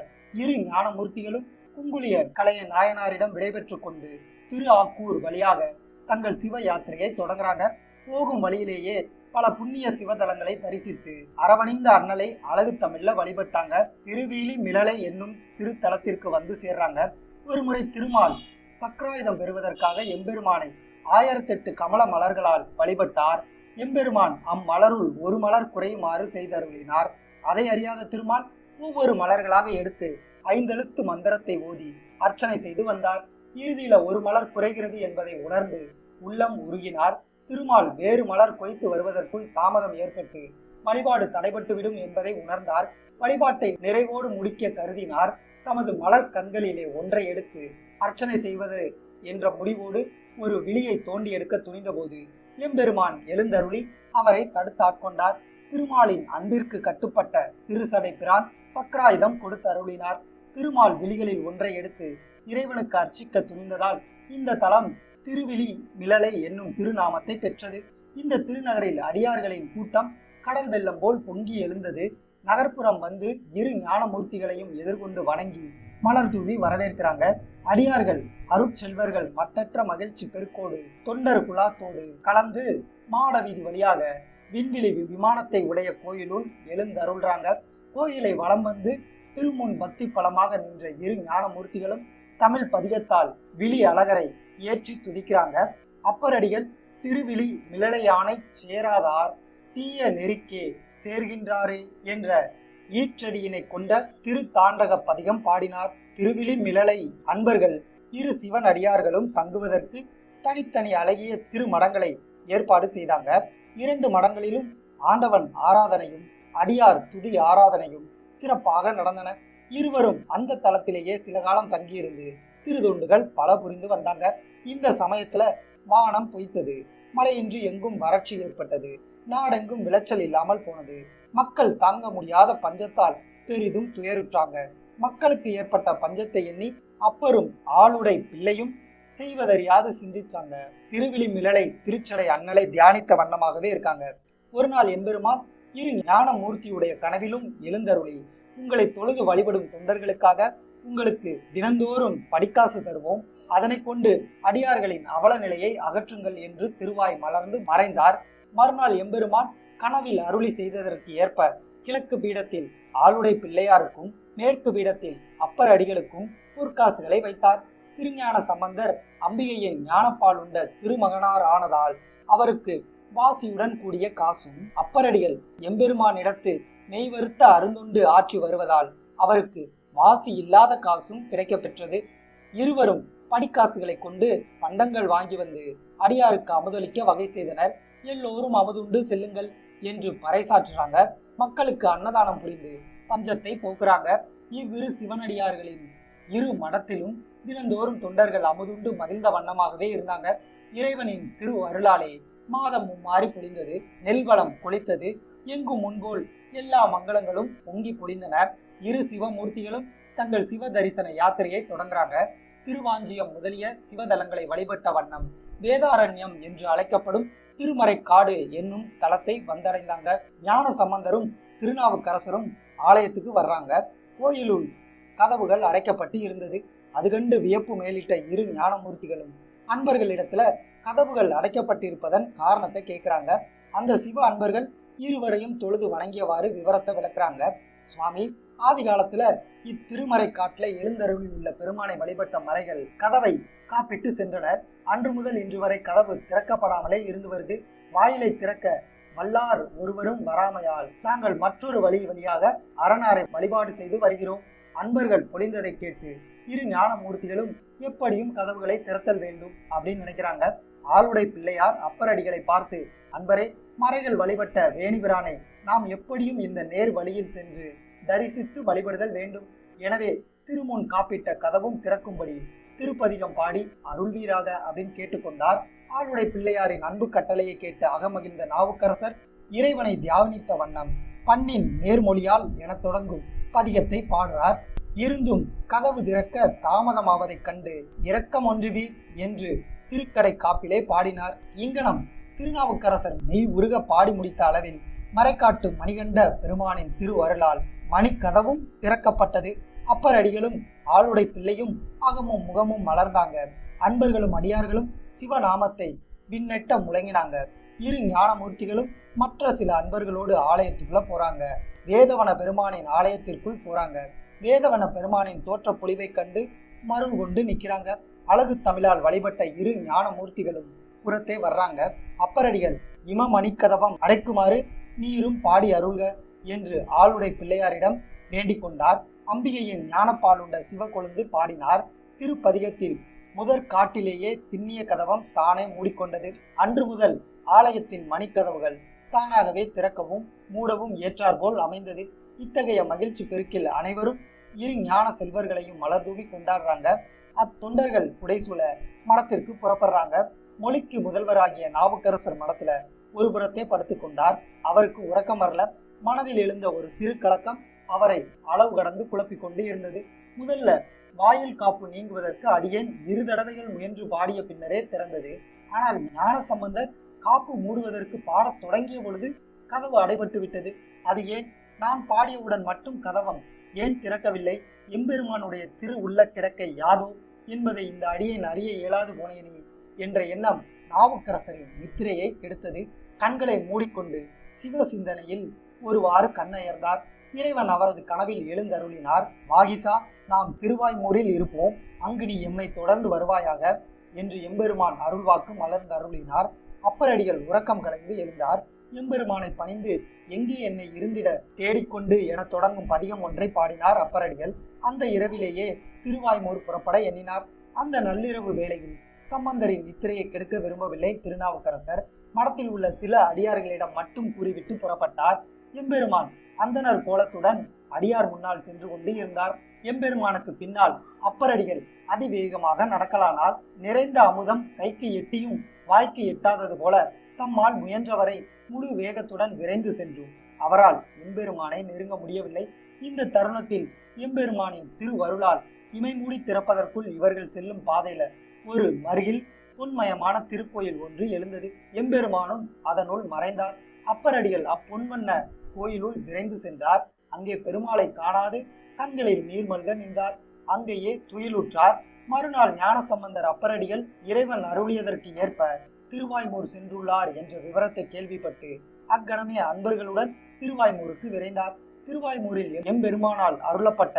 இரு ஞானமூர்த்திகளும் குங்குளிய கலைய நாயனாரிடம் விடைபெற்று கொண்டு திரு ஆக்கூர் வழியாக தங்கள் சிவ யாத்திரையை தொடங்குறாங்க. போகும் வழியிலேயே பல புண்ணிய சிவதலங்களை தரிசித்து அரவணிந்த அண்ணலை அழகு தமிழ்ல வழிபட்டாங்க. திருவீலி மிளலை என்னும் திருத்தலத்திற்கு வந்து சேர்றாங்க. ஒருமுறை திருமால் சக்கராயுதம் பெறுவதற்காக எம்பெருமானை 1008 கமல மலர்களால் வழிபட்டார். எம்பெருமான் அம்மலருள் ஒரு மலர் குறையுமாறு செய்தருளினார். அதை அறியாத திருமால் ஒவ்வொரு மலர்களாக எடுத்து 5 எழுத்து மந்திரத்தை ஓதி அர்ச்சனை செய்து வந்தார். இறுதியில ஒரு மலர் குறைகிறது என்பதை உணர்ந்து உள்ளம் உருகினார். திருமால் வேறு மலர் கொய்த்து வருவதற்குள் தாமதம் ஏற்பட்டு வழிபாடு தடைபட்டுவிடும் என்பதை உணர்ந்தார். வழிபாட்டை நிறைவோடு முடிக்க கருதினார். தமது மலர் கண்களிலே ஒன்றை எடுத்து அர்ச்சனை செய்வது என்ற முடிவோடு ஒரு விழியை தோண்டி எடுக்க துணிந்தபோது எம்பெருமான் எழுந்தருளி அவரை தடுத்தாட்கொண்டார். திருமாலின் அன்பிற்கு கட்டுப்பட்ட திருசடை பிரான் சக்கராயுதம் கொடுத்து அருளினார். திருமால் விழிகளில் ஒன்றை எடுத்து இறைவனுக்கு அர்ச்சிக்க துணிந்ததால் இந்த தலம் திருவிழி மிளலை என்னும் திருநாமத்தை பெற்றது. இந்த திருநகரில் அடியார்களின் கூட்டம் கடல் வெள்ளம் போல் பொங்கி எழுந்தது. நகர்ப்புறம் வந்து இரு ஞானமூர்த்திகளையும் எதிர்கொண்டு வணங்கி மலர் தூவி வரவேற்கிறாங்க. அடியார்கள் அருட்செல்வர்கள் மட்டற்ற மகிழ்ச்சி பெருக்கோடு தொண்டர் குலாத்தோடு கலந்து மாட வீதி வழியாக விண்வெளி விமானத்தை உடைய கோயிலுள் எழுந்தருள்றாங்க. கோயிலை வலம் வந்து திருமுன் பக்தி பலமாக நின்ற இரு ஞானமூர்த்திகளும் தமிழ் பதிகத்தால் விழி அழகரை ஏற்றி துதிக்கிறாங்க. அப்பரடிகள் திருவிழி மிளலையானை சேராதார் தீய நெருக்கே சேர்கின்றாரே என்ற ஈற்றடியினை கொண்ட திரு தாண்டக பதிகம் பாடினார். திருவிழி மிளலை அன்பர்கள் இரு சிவன் அடியார்களும் தங்குவதற்கு தனித்தனி அழகிய திருமடங்களை ஏற்பாடு செய்தாங்க. 2 மடங்களிலும் ஆண்டவன் ஆராதனையும் அடியார் துதி ஆராதனையும் சிறப்பாக நடந்தன. இருவரும் அந்த தளத்திலேயே சில காலம் தங்கியிருந்து திருதொண்டுகள் பல புரிந்து வந்தாங்க. இந்த சமயத்துல வானம் பொய்த்தது. மழையின்றி எங்கும் வறட்சி ஏற்பட்டது. நாடெங்கும் விளைச்சல் இல்லாமல் போனது. மக்கள் தாங்க முடியாத பஞ்சத்தால் பெரிதும் துயருற்றாங்க. மக்களுக்கு ஏற்பட்ட பஞ்சத்தை எண்ணி அப்பரும் ஆளுடை பிள்ளையும் செய்வதறியாது சிந்திச்சாங்க. திருவிழி மிளலை திருச்சடை அண்ணலை தியானித்த வண்ணமாகவே இருக்காங்க. ஒரு நாள் எம்பெருமான் இரு ஞான மூர்த்தியுடைய கனவிலும் எழுந்தருளி, உங்களை தொழுது வழிபடும் தொண்டர்களுக்காக உங்களுக்கு தினந்தோறும் படிக்காசு தருவோம், அதனை கொண்டு அடியார்களின் அவல நிலையை அகற்றுங்கள் என்று திருவாய் மலர்ந்து மறைந்தார். மறுநாள் எம்பெருமான் கனவில் அருளி செய்ததற்கு ஏற்ப கிழக்கு பீடத்தில் ஆளுடை பிள்ளையாருக்கும் மேற்கு பீடத்தில் அப்பர் அடிகளுக்கும் பொற்காசுகளை வைத்தார். திருஞான சம்பந்தர் அம்பிகையின் ஞானப்பால் உண்ட திருமகனார் ஆனதால் அவருக்கு வாசியுடன் கூடிய காசும், அப்பரடிகள் எம்பெருமானிடத்து மெய்வருத்த அருந்துண்டு ஆற்றி வருவதால் அவருக்கு வாசி இல்லாத காசும் கிடைக்க பெற்றது. இருவரும் படிக்காசுகளை கொண்டு பண்டங்கள் வாங்கி வந்து அடியாருக்கு அமுதளிக்க வகை செய்தனர். எல்லோரும் அமுதுண்டு செல்லுங்கள் என்று பறைசாற்றுறாங்க. மக்களுக்கு அன்னதானம் புரிந்து பஞ்சத்தை போக்குறாங்க. இவ்விரு சிவனடியார்களின் இரு மடத்திலும் தினந்தோறும் தொண்டர்கள் அமுதுண்டு மகிழ்ந்த வண்ணமாகவே இருந்தாங்க. இறைவனின் திரு அருளாலே மாதம் மும்மாறி பொழிந்தது. நெல்வளம் கொளித்தது. எங்கும் முன்போல் எல்லா மங்களங்களும் பொங்கி பொழிந்தன. இரு சிவமூர்த்திகளும் தங்கள் சிவ தரிசன யாத்திரையை தொடங்குறாங்க. திருவாஞ்சியம் முதலிய சிவதலங்களை வழிபட்ட வண்ணம் வேதாரண்யம் என்று அழைக்கப்படும் திருமறைக்காடு என்னும் தலத்தை வந்தடைந்தாங்க. ஞான சம்பந்தரும் திருநாவுக்கரசரும் ஆலயத்துக்கு வர்றாங்க. கோயிலுள் கதவுகள் அடைக்கப்பட்டு இருந்தது. அது கண்டு வியப்பு மேலிட்ட இரு ஞானமூர்த்திகளும் அன்பர்களிடத்துல கதவுகள் அடைக்கப்பட்டிருப்பதன் காரணத்தை கேட்கிறாங்க. அந்த சிவ அன்பர்கள் இருவரையும் தொழுது வணங்கியவாறு விவரத்தை விளக்குறாங்க. சுவாமி, ஆதி காலத்துல இத்திருமறை காட்டுல எழுந்தருளி உள்ள பெருமானை வழிபட்ட மறைகள் கதவை காப்பிட்டு சென்றனர். அன்று முதல் இன்று வரை கதவு திறக்கப்படாமலே இருந்து வருது. வாயிலை திறக்க வல்லார் ஒருவரும் வராமையால் நாங்கள் மற்றொரு வழியாக அரணாரை வழிபாடு செய்து வருகிறோம். அன்பர்கள் பொழிந்ததை கேட்டு இரு ஞானமூர்த்திகளும் எப்படியும் கதவுகளை திறத்தல் வேண்டும் அப்படின்னு நினைக்கிறாங்க. ஆளுடை பிள்ளையார் அப்பரடிகளை பார்த்து, அன்பரே, மறைகள் வழிபட்ட வேணிபிரானை நாம் எப்படியும் இந்த நேர் வழியில் சென்று தரிசித்து வழிபடுதல் வேண்டும். எனவே திருமுன் காப்பிட்ட கதவும் திறக்கும்படி திருப்பதிகம் பாடி அருள்வீராக அப்படின்னு கேட்டுக்கொண்டார். ஆளுடை பிள்ளையாரின் அன்பு கட்டளையை கேட்டு அகமகிழ்ந்த நாவுக்கரசர் இறைவனை தியானித்த வண்ணம் பண்ணின் நேர்மொழியால் என தொடங்கும் பதிகத்தை பாடுறார். இருந்தும் கதவு திறக்க தாமதமாவதைக் கண்டு இரக்கம் ஒன்றுவீர் என்று திருக்கடை காப்பிலே பாடினார். இங்கனம் திருநாவுக்கரசர் மெய் உருக பாடி முடித்த அளவில் மறைக்காட்டு மணிகண்ட பெருமானின் திரு அருளால் மணிக்கதவும் திறக்கப்பட்டது. அப்பர் அடிகளும் ஆளுடை பிள்ளையும் அகமும் முகமும் மலர்ந்தாங்க. அன்பர்களும் அடியார்களும் சிவநாமத்தை விண்ணெட்ட முழங்கினாங்க. இரு ஞானமூர்த்திகளும் மற்ற சில அன்பர்களோடு ஆலயத்துக்குள்ள போறாங்க. வேதவன பெருமானின் ஆலயத்திற்குள் போறாங்க. வேதவன பெருமானின் தோற்ற பொலிவை கண்டு மருள் கொண்டு நிற்கிறாங்க. அழகு தமிழால் வழிபட்ட இரு ஞானமூர்த்திகளும் புறத்தே வர்றாங்க. அப்பரடிகள் இமமணிக்கதவம் அடைக்குமாறு நீரும் பாடி அருள்க என்று ஆளுடை பிள்ளையாரிடம் வேண்டிக் கொண்டார். அம்பிகையின் ஞானப்பாலுண்ட சிவகொழுந்து பாடினார். திருப்பதிகத்தில் முதற் காட்டிலேயே திண்ணிய கதவம் தானே மூடிக்கொண்டது. அன்று முதல் ஆலயத்தின் மணிக்கதவுகள் தானாகவே திறக்கவும் மூடவும் ஏற்றாற்போல் அமைந்தது. இத்தகைய மகிழ்ச்சி பெருக்கில் அனைவரும் இரு ஞான செல்வர்களையும் மலர்தூவி கொண்டாடுறாங்க. அத்தொண்டர்கள் புடைசூழ மடத்திற்கு புறப்படுறாங்க. மொழிக்கு முதல்வராகிய நாவுக்கரசர் மடத்துல ஒரு புறத்தே படுத்து கொண்டார். அவருக்கு உறக்கம் வரல. மனதில் எழுந்த ஒரு சிறு கலக்கம் அவரை அளவு கடந்து குழப்பிக் கொண்டு இருந்தது. முதல்ல வாயில் காப்பு நீங்குவதற்கு அடியேன் 2 தடவைகள் முயன்று பாடிய பின்னரே திறந்தது. ஆனால் ஞான சம்பந்தர் காப்பு மூடுவதற்கு பாடத் தொடங்கிய பொழுது கதவு அடைபட்டு விட்டது. அது ஏன்? நான் பாடியவுடன் மட்டும் கதவம் ஏன் திறக்கவில்லை? எம்பெருமானுடைய திரு உள்ள கிடக்கை யாதோ என்பதை இந்த அடியேன் அறிய இயலாது போனேனே என்ற எண்ணம் நாவுக்கரசரின் நித்திரையை கெடுத்தது. கண்களை மூடிக்கொண்டு சிவ சிந்தனையில் ஒருவாறு கண்ணயர்ந்தார். இறைவன் அவரது கனவில் எழுந்தருளினார். வாகிசா, நாம் திருவாய்மூரில் இருப்போம், அங்கு நீ எம்மை தொடர்ந்து வருவாயாக என்று எம்பெருமான் அருள்வாக்கு மலர்ந்து அருளினார். அப்பரடிகள் உறக்கம் கலைந்து எழுந்தார். எம்பெருமானை பணிந்து எங்கே என்னை இருந்திட தேடிக்கொண்டு என தொடங்கும் பதிகம் ஒன்றை பாடினார் அப்பரடிகள். அந்த இரவிலேயே திருவாய்மூர் புறப்பட எண்ணினார். அந்த நள்ளிரவு வேளையில் சம்பந்தரின் நித்திரையை கெடுக்க விரும்பவில்லை திருநாவுக்கரசர். மடத்தில் உள்ள சில அடியார்களிடம் மட்டும் கூறிவிட்டு புறப்பட்டார். எம்பெருமான் அந்தனர் கோலத்துடன் அடியார் முன்னால் சென்று கொண்டு இருந்தார். எம்பெருமானுக்கு பின்னால் அப்பரடிகள் அதிவேகமாக நடக்கலானால் நிறைந்த அமுதம் கைக்கு எட்டியும் வாய்க்கு எட்டாதது போல தம்மால் முயன்றவரை முழு வேகத்துடன் விரைந்து சென்றும் அவரால் எம்பெருமானை நெருங்க முடியவில்லை. இந்த தருணத்தில் எம்பெருமானின் திருவருளால் இமை மூடி திறப்பதற்குள் இவர்கள் செல்லும் பாதையில ஒரு மருகில் பொன்மயமான திருக்கோயில் ஒன்று எழுந்தது. எம்பெருமானும் அதனுள் மறைந்தார். அப்பரடிகள் அப்பொன்வண்ண கோயிலுள் விரைந்து சென்றார். அங்கே பெருமாளை காணாது கண்களில் நீர்மல்க நின்றார். அங்கேயே துயிலுற்றார். மறுநாள் ஞானசம்பந்தர் அப்பரடிகள் இறைவன் அருளியதற்கு ஏற்ப திருவாய்மூர் சென்றுள்ளார் என்ற விவரத்தை கேள்விப்பட்டு அக்கணமே அன்பர்களுடன் திருவாய்மூருக்கு விரைந்தார். திருவாய்மூரில் எம்பெருமானால் அருளப்பட்ட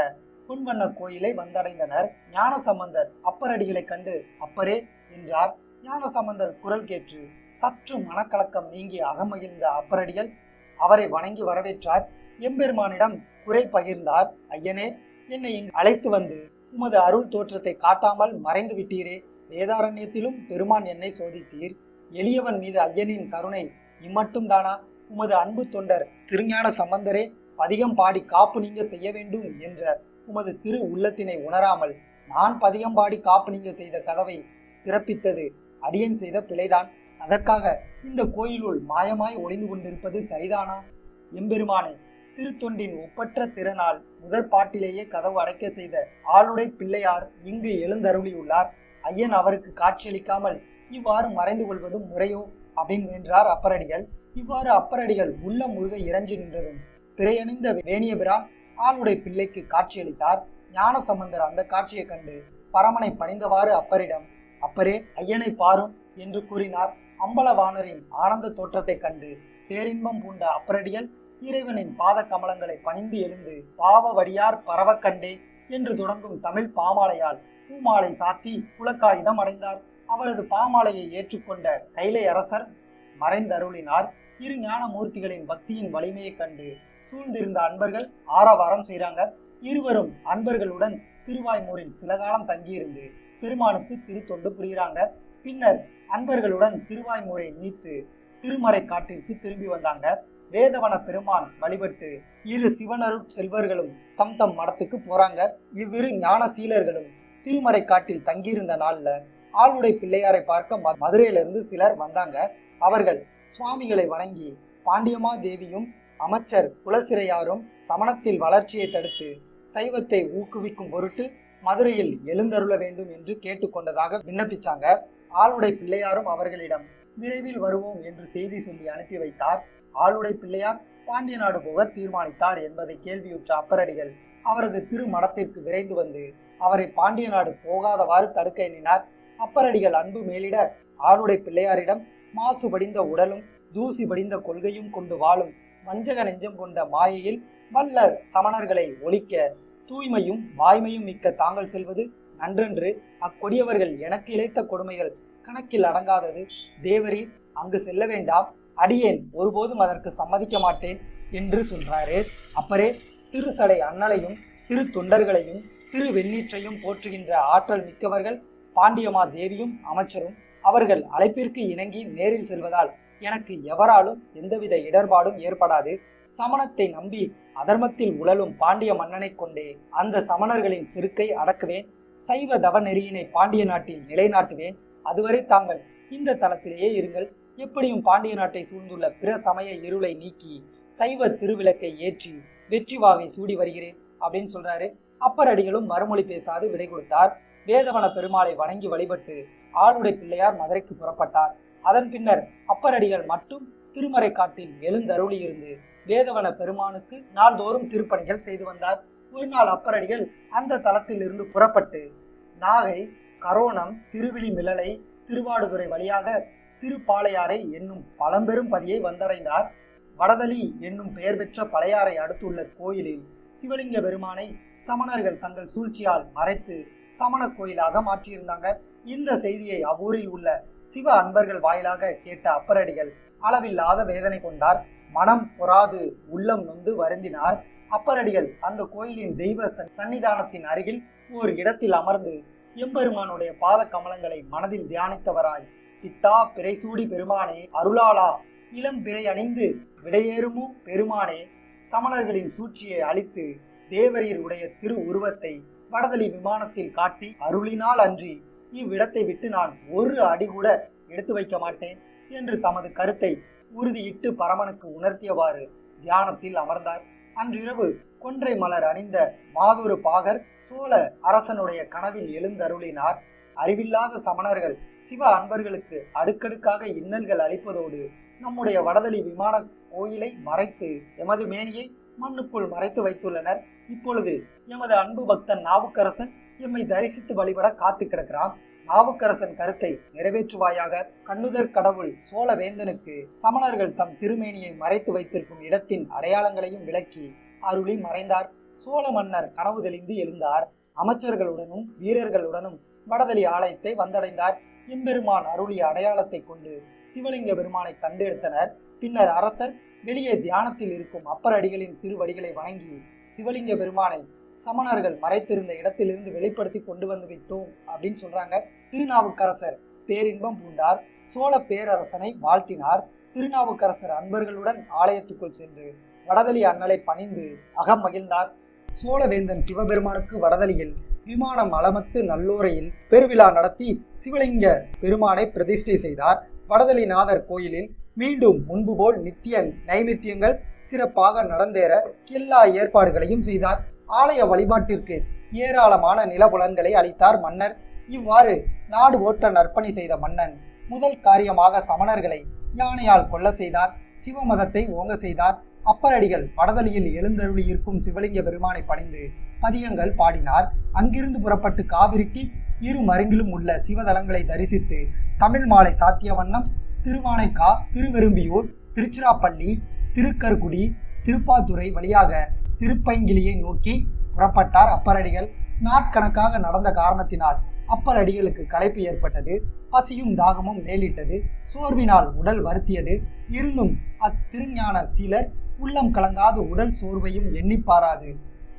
பொன்வண்ண கோயிலை வந்தடைந்தனர். ஞானசம்பந்தர் அப்பரடிகளை கண்டு அப்பரே என்றார். ஞானசம்பந்தர் குரல் கேட்டு சற்று மனக்கலக்கம் நீங்கி அகமகிழ்ந்த அப்பரடிகள் அவரை வணங்கி வரவேற்றார். எம்பெருமானிடம் குறை பகிர்ந்தார். ஐயனே, என்னை இங்கு அழைத்து வந்து உமது அருள் தோற்றத்தை காட்டாமல் மறைந்து விட்டீரே. வேதாரண்யத்திலும் பெருமான் என்னை சோதித்தீர். எளியவன் மீது ஐயனின் கருணை இம்மட்டும் தானா? உமது அன்பு தொண்டர் திருஞான சம்பந்தரே பதிகம் பாடி காப்பு நீங்க செய்ய வேண்டும் என்ற உமது திரு உள்ளத்தினை உணராமல் நான் பதிகம் பாடி காப்பு நீங்க செய்த கதவை திறப்பித்தது அடியன் செய்த பிழைதான். அதற்காக இந்த கோயிலுள் மாயமாய் ஒளிந்து கொண்டிருப்பது சரிதானா? எம்பெருமானே, திருத்தொண்டின் ஒப்பற்ற திறனால் முதற் பாட்டிலேயே கதவு அடைக்க செய்த ஆளுடை பிள்ளையார் இங்கு எழுந்தருளியுள்ளார். ஐயன் அவருக்கு காட்சியளிக்காமல் இவ்வாறு மறைந்து கொள்வதும் முறையோ அப்படின்னு வென்றார் அப்பரடிகள். இவ்வாறு அப்பரடிகள் உள்ள முழுக இறஞ்சி நின்றதும் பிறையணிந்த வேணியபிரான் ஆளுடை பிள்ளைக்கு காட்சியளித்தார். ஞானசம்பந்தர் அந்த காட்சியை கண்டு பரமனை பணிந்தவாறு அப்பரிடம் அப்பரே, ஐயனை பாரும் என்று கூறினார். அம்பலவாணரின் ஆனந்த தோற்றத்தை கண்டு பேரின்பம் பூண்ட அப்பரடிகள் இறைவனின் பாத கமலங்களை பணிந்து எழுந்து பாவ வடியார் பரவ கண்டே என்று தொடங்கும் தமிழ் பாமாலையால் பூமாலை சாத்தி புலக்காயுதம் அடைந்தார். அவரது பாமாலையை ஏற்றுக்கொண்ட கைலை அரசர் மறைந்தருளினார். இரு ஞான மூர்த்திகளின் பக்தியின் வலிமையை கண்டு சூழ்ந்திருந்த அன்பர்கள் ஆரவாரம் செய்கிறாங்க. இருவரும் அன்பர்களுடன் திருவாய்மூரில் சில காலம் தங்கியிருந்து பெருமானுக்கு திருத்தொண்டு புரிகிறாங்க. பின்னர் அன்பர்களுடன் திருவாய்மூரை நீத்து திருமறை காட்டிற்கு திரும்பி வந்தாங்க. வேதவன பெருமான் வழிபட்டு இரு சிவனருட் செல்வர்களும் தம் தம் மடத்துக்கு போறாங்க. இவ்விரு ஞான சீலர்களும் திருமறை காட்டில் தங்கியிருந்த நாள்ல ஆளுடை பிள்ளையாரை பார்க்க மதுரையிலிருந்து சிலர் வந்தாங்க. அவர்கள் சுவாமிகளை வணங்கி பாண்டியமா தேவியும் அமைச்சர் குலசிறையாரும் சமணத்தில் வளர்ச்சியை தடுத்து சைவத்தை ஊக்குவிக்கும் பொருட்டு மதுரையில் எழுந்தருள வேண்டும் என்று கேட்டுக்கொண்டதாக விண்ணப்பிச்சாங்க. ஆளுடை பிள்ளையாரும் அவர்களிடம் விரைவில் வருவோம் என்று செய்தி சொல்லி அனுப்பி வைத்தார். ஆளுடை பிள்ளையார் பாண்டிய நாடு போக தீர்மானித்தார் என்பதை கேள்வியுற்ற அப்பரடிகள் அவரது திருமடத்திற்கு விரைந்து வந்து அவரை பாண்டிய நாடு போகாதவாறு தடுக்க எண்ணினார். அப்பரடிகள் அன்பு மேலிட ஆளுடை பிள்ளையாரிடம் மாசு படிந்த உடலும் தூசி படிந்த கொள்கையும் கொண்டு வாழும் வஞ்சக நெஞ்சம் கொண்ட மாயையில் வல்ல சமணர்களை ஒழிக்க தூய்மையும் வாய்மையும் மிக்க தாங்கள் செல்வது நன்றென்று அக்கொடியவர்கள் எனக்கு இழைத்த கொடுமைகள் கணக்கில் அடங்காதது. தேவரீர் அங்கு செல்ல வேண்டாம், அடியேன் ஒருபோதும் அதற்கு சம்மதிக்க மாட்டேன் என்று சொல்றாரு. அப்பரே, திருசடை அண்ணலையும் திரு தொண்டர்களையும் திரு வெண்ணீற்றையும் போற்றுகின்ற ஆற்றல் மிக்கவர்கள் பாண்டியமா தேவியும் அமைச்சரும். அவர்கள் அழைப்பிற்கு இணங்கி நேரில் செல்வதால் எனக்கு எவராலும் எந்தவித இடர்பாடும் ஏற்படாது. சமணத்தை நம்பி அதர்மத்தில் உழலும் பாண்டிய மன்னனை கொண்டே அந்த சமணர்களின் செருக்கை அடக்குவேன். சைவ தவ நெறியினை பாண்டிய நாட்டில் நிலைநாட்டுவேன். அதுவரை தாங்கள் இந்த தளத்திலேயே இருங்கள். எப்படியும் பாண்டிய நாட்டை சூழ்ந்துள்ள பிற சமய இருளை நீக்கி சைவ திருவிளக்கை ஏற்றி வெற்றி வாகை சூடி வருகிறேன் அப்படின்னு சொல்றாரு. அப்பரடிகளும் மறுமொழி பேசாது விடை கொடுத்தார். வேதவன பெருமாளை வணங்கி வழிபட்டு ஆளுடை பிள்ளையார் மதுரைக்கு புறப்பட்டார். அதன் பின்னர் அப்பரடிகள் மட்டும் திருமறை காட்டில் எழுந்தருளியிருந்து வேதவன பெருமானுக்கு நாள்தோறும் திருப்பணிகள் செய்து வந்தார். ஒரு நாள் அப்பரடிகள் அந்த தலத்தில் இருந்து புறப்பட்டு நாகை, கரோணம், திருவிழிமிழலை, திருவாடுதுறை வழியாக திருப்பாளையாறை என்னும் பழம்பெரும் பதியை வந்தடைந்தார். வடதளி என்னும் பெயர் பெற்ற பழையாறை அடுத்துள்ள கோயிலில் சிவலிங்க பெருமானை சமணர்கள் தங்கள் சூழ்ச்சியால் மறைத்து சமண கோயிலாக மாற்றியிருந்தாங்க. இந்த செய்தியை அவ்வூரில் உள்ள சிவ அன்பர்கள் வாயிலாக கேட்ட அப்பரடிகள் அளவில்லாத வேதனை கொண்டார். மனம் பொறாது உள்ளம் நொந்து வருந்தினார். அப்பரடிகள் அந்த கோயிலின் தெய்வ சன்னிதானத்தின் அருகில் ஓர் இடத்தில் அமர்ந்து எம்பெருமானுடைய பாத கமலங்களை மனதில் தியானித்தவராய், பித்தா பிறைசூடி பெருமானே, அருளாளா, இளம் பிறை அணிந்து விடையேறுமோ பெருமானே, சமணர்களின் சூழ்ச்சியை அழித்து தேவரீர் உடைய திரு உருவத்தை வடதளி விமானத்தில் காட்டி அருளினால் அன்றி இவ்விடத்தை விட்டு நான் ஒரு அடி கூட எடுத்து வைக்க மாட்டேன் என்று தமது கருத்தை உறுதியிட்டு பரமனுக்கு உணர்த்தியவாறு தியானத்தில் அமர்ந்தார். அன்றிரவு கொன்றை மலர் அணிந்த மாதொரு பாகர் சோழ அரசனுடைய கனவில் எழுந்தருளினார். அறிவில்லாத சமணர்கள் சிவ அன்பர்களுக்கு அடுக்கடுக்காக இன்னல்கள் அளிப்பதோடு நம்முடைய வடதளி விமான கோயிலை மறைத்து எமது மேனியை மண்ணுக்குள் மறைத்து வைத்துள்ளனர். இப்பொழுது எமது அன்பு பக்தன் நாவுக்கரசன் எம்மை தரிசித்து வழிபட காத்து கிடக்கிறான். நாவுக்கரசன் கருத்தை நிறைவேற்றுவாயாக. கண்ணுதற் கடவுள் சோழவேந்தனுக்கு சமணர்கள் தம் திருமேனியை மறைத்து வைத்திருக்கும் இடத்தின் அடையாளங்களையும் விளக்கி அருளி மறைந்தார். சோழ மன்னர் கனவு தெளிந்து எழுந்தார். அமைச்சர்களுடனும் வீரர்களுடனும் வடதளி ஆலயத்தை வந்தடைந்தார். எம்பெருமான் அருளிய அடையாளத்தை கொண்டு சிவலிங்க பெருமானை கண்டெடுத்தனர். பின்னர் அரசர் வெளியே தியானத்தில் இருக்கும் அப்பர் அடிகளின் திருவடிகளை வணங்கி சிவலிங்க பெருமானை சமணர்கள் மறைத்திருந்த இடத்திலிருந்து வெளிப்படுத்தி கொண்டு வந்து விட்டோம் அப்படின்னு சொல்றாங்க. திருநாவுக்கரசர் பேரின்பம் பூண்டார். சோழ பேரரசனை வாழ்த்தினார். திருநாவுக்கரசர் அன்பர்களுடன் ஆலயத்துக்குள் சென்று வடதளி அண்ணலை பணிந்து அகம் மகிழ்ந்தார். சோழவேந்தன் சிவபெருமானுக்கு வடதளியில் விமானம் அளமத்து நல்லோரையில் பெருவிழா நடத்தி சிவலிங்க பெருமானை பிரதிஷ்டை செய்தார். வடதளிநாதர் கோயிலில் மீண்டும் முன்பு போல் நித்திய நைமித்தியங்கள் சிறப்பாக நடந்தேற எல்லா ஏற்பாடுகளையும் செய்தார். ஆலய வழிபாட்டிற்கு ஏராளமான நிலபுலன்களை அளித்தார் மன்னர். இவ்வாறு நாடு ஓட்ட நற்பணி செய்த மன்னன் முதல் காரியமாக சமணர்களை யானையால் கொல்ல செய்தார். சிவமதத்தை ஓங்க செய்தார். அப்பரடிகள் வடதளியில் எழுந்தருளி இருக்கும் சிவலிங்க பெருமானை பணிந்து பதியங்கள் பாடினார். அங்கிருந்து புறப்பட்டு காவிரிக்கு இரு மருங்கிலும் உள்ள சிவதலங்களை தரிசித்து தமிழ் மாலை சாத்திய வண்ணம் திருவானைக்கா, திருவெரும்பியூர், திருச்சிராப்பள்ளி, திருக்கருக்குடி, திருப்பாத்துறை வழியாக திருப்பைங்கிலியை நோக்கி புறப்பட்டார் அப்பரடிகள். நாட்கணக்காக நடந்த காரணத்தினால் அப்பரடிகளுக்கு களைப்பு ஏற்பட்டது. பசியும் தாகமும் மேலிட்டது. சோர்வினால் உடல் வருத்தியது. இருந்தும் அத்திருஞான சீலர் உள்ளம் கலங்காது உடல் சோர்வையும் எண்ணிப்பாராது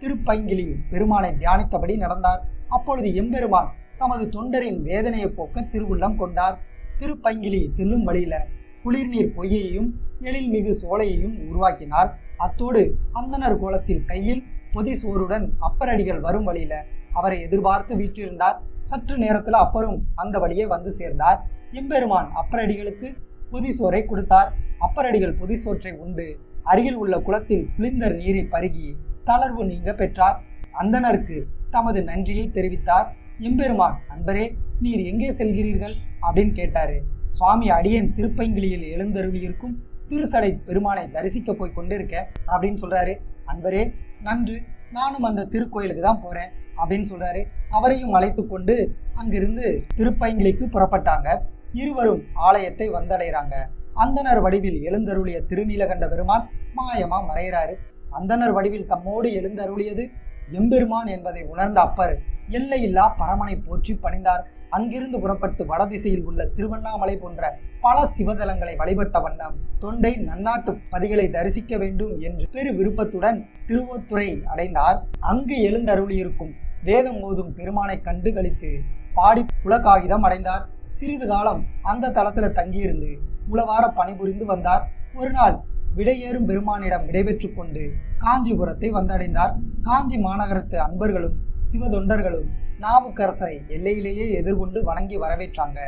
திருப்பைங்கிலி பெருமானை தியானித்தபடி நடந்தார். அப்பொழுது எம்பெருமான் தமது தொண்டரின் வேதனையை போக்க திருவுள்ளம் கொண்டார். திருப்பைங்கிலி செல்லும் வழியில குளிர்நீர் பொய்யையும் எழில்மிகு சோலையையும் உருவாக்கினார். அத்தோடு அந்தனர் கோலத்தில் கையில் பொதி சோறுடன் அப்பரடிகள் வரும் வழியில அவரை எதிர்பார்த்து வீற்றிருந்தார். சற்று நேரத்தில் அப்பரும் அந்த வழியே வந்து சேர்ந்தார். எம்பெருமான் அப்பரடிகளுக்கு பொதிசோரை கொடுத்தார். அப்பரடிகள் பொதிசோற்றை உண்டு அருகில் உள்ள குளத்தில் குளிர்ந்த நீரை பருகி தளர்வு நீங்க பெற்றார். அந்தனருக்கு தமது நன்றியை தெரிவித்தார். எம்பெருமான், அன்பரே, நீர் எங்கே செல்கிறீர்கள் அப்படின்னு கேட்டாரு. சுவாமி, அடியேன் திருப்பைங்கிலியில் எழுந்தருளி இருக்கும் திருசடை பெருமானை தரிசிக்க போய் கொண்டிருக்க அப்படின்னு சொல்றாரு. அன்பரே, நன்று, நானும் அந்த திருக்கோயிலுக்கு தான் போறேன் அப்படின்னு சொல்றாரு. அவரையும் அழைத்து கொண்டு அங்கிருந்து திருப்பைங்கிலிக்கு புறப்பட்டாங்க. இருவரும் ஆலயத்தை வந்தடைகிறாங்க. அந்தனர் வடிவில் எழுந்தருளிய திருநீலகண்ட பெருமான் மாயமா மறைகிறாரு. அந்தனர் வடிவில் தம்மோடு எழுந்தருளியது எம்பெருமான் என்பதை உணர்ந்த அப்பர் எல்லையில்லா பரமனை போற்றி பணிந்தார். அங்கிருந்து புறப்பட்டு வடதிசையில் உள்ள திருவண்ணாமலை போன்ற பல சிவதலங்களை வழிபட்ட வண்ணம் தொண்டை நன்னாட்டு பதிகளை தரிசிக்க வேண்டும் என்று பெரு விருப்பத்துடன் திருவோத்துறை அடைந்தார். அங்கு எழுந்தருளியிருக்கும் வேதம் ஓதும் பெருமானை கண்டு களித்து பாடி புலகாகிதம் அடைந்தார். சிறிது காலம் அந்த தளத்துல தங்கியிருந்து உளவார பணிபுரிந்து வந்தார். ஒரு நாள் விடையேறும் பெருமானிடம் விடைபெற்று கொண்டு காஞ்சிபுரத்தை வந்தடைந்தார். காஞ்சி மாநகரத்து அன்பர்களும் சிவதொண்டர்களும் நாவுக்கரசரை எல்லையிலேயே எதிர்கொண்டு வணங்கி வரவேற்றாங்க.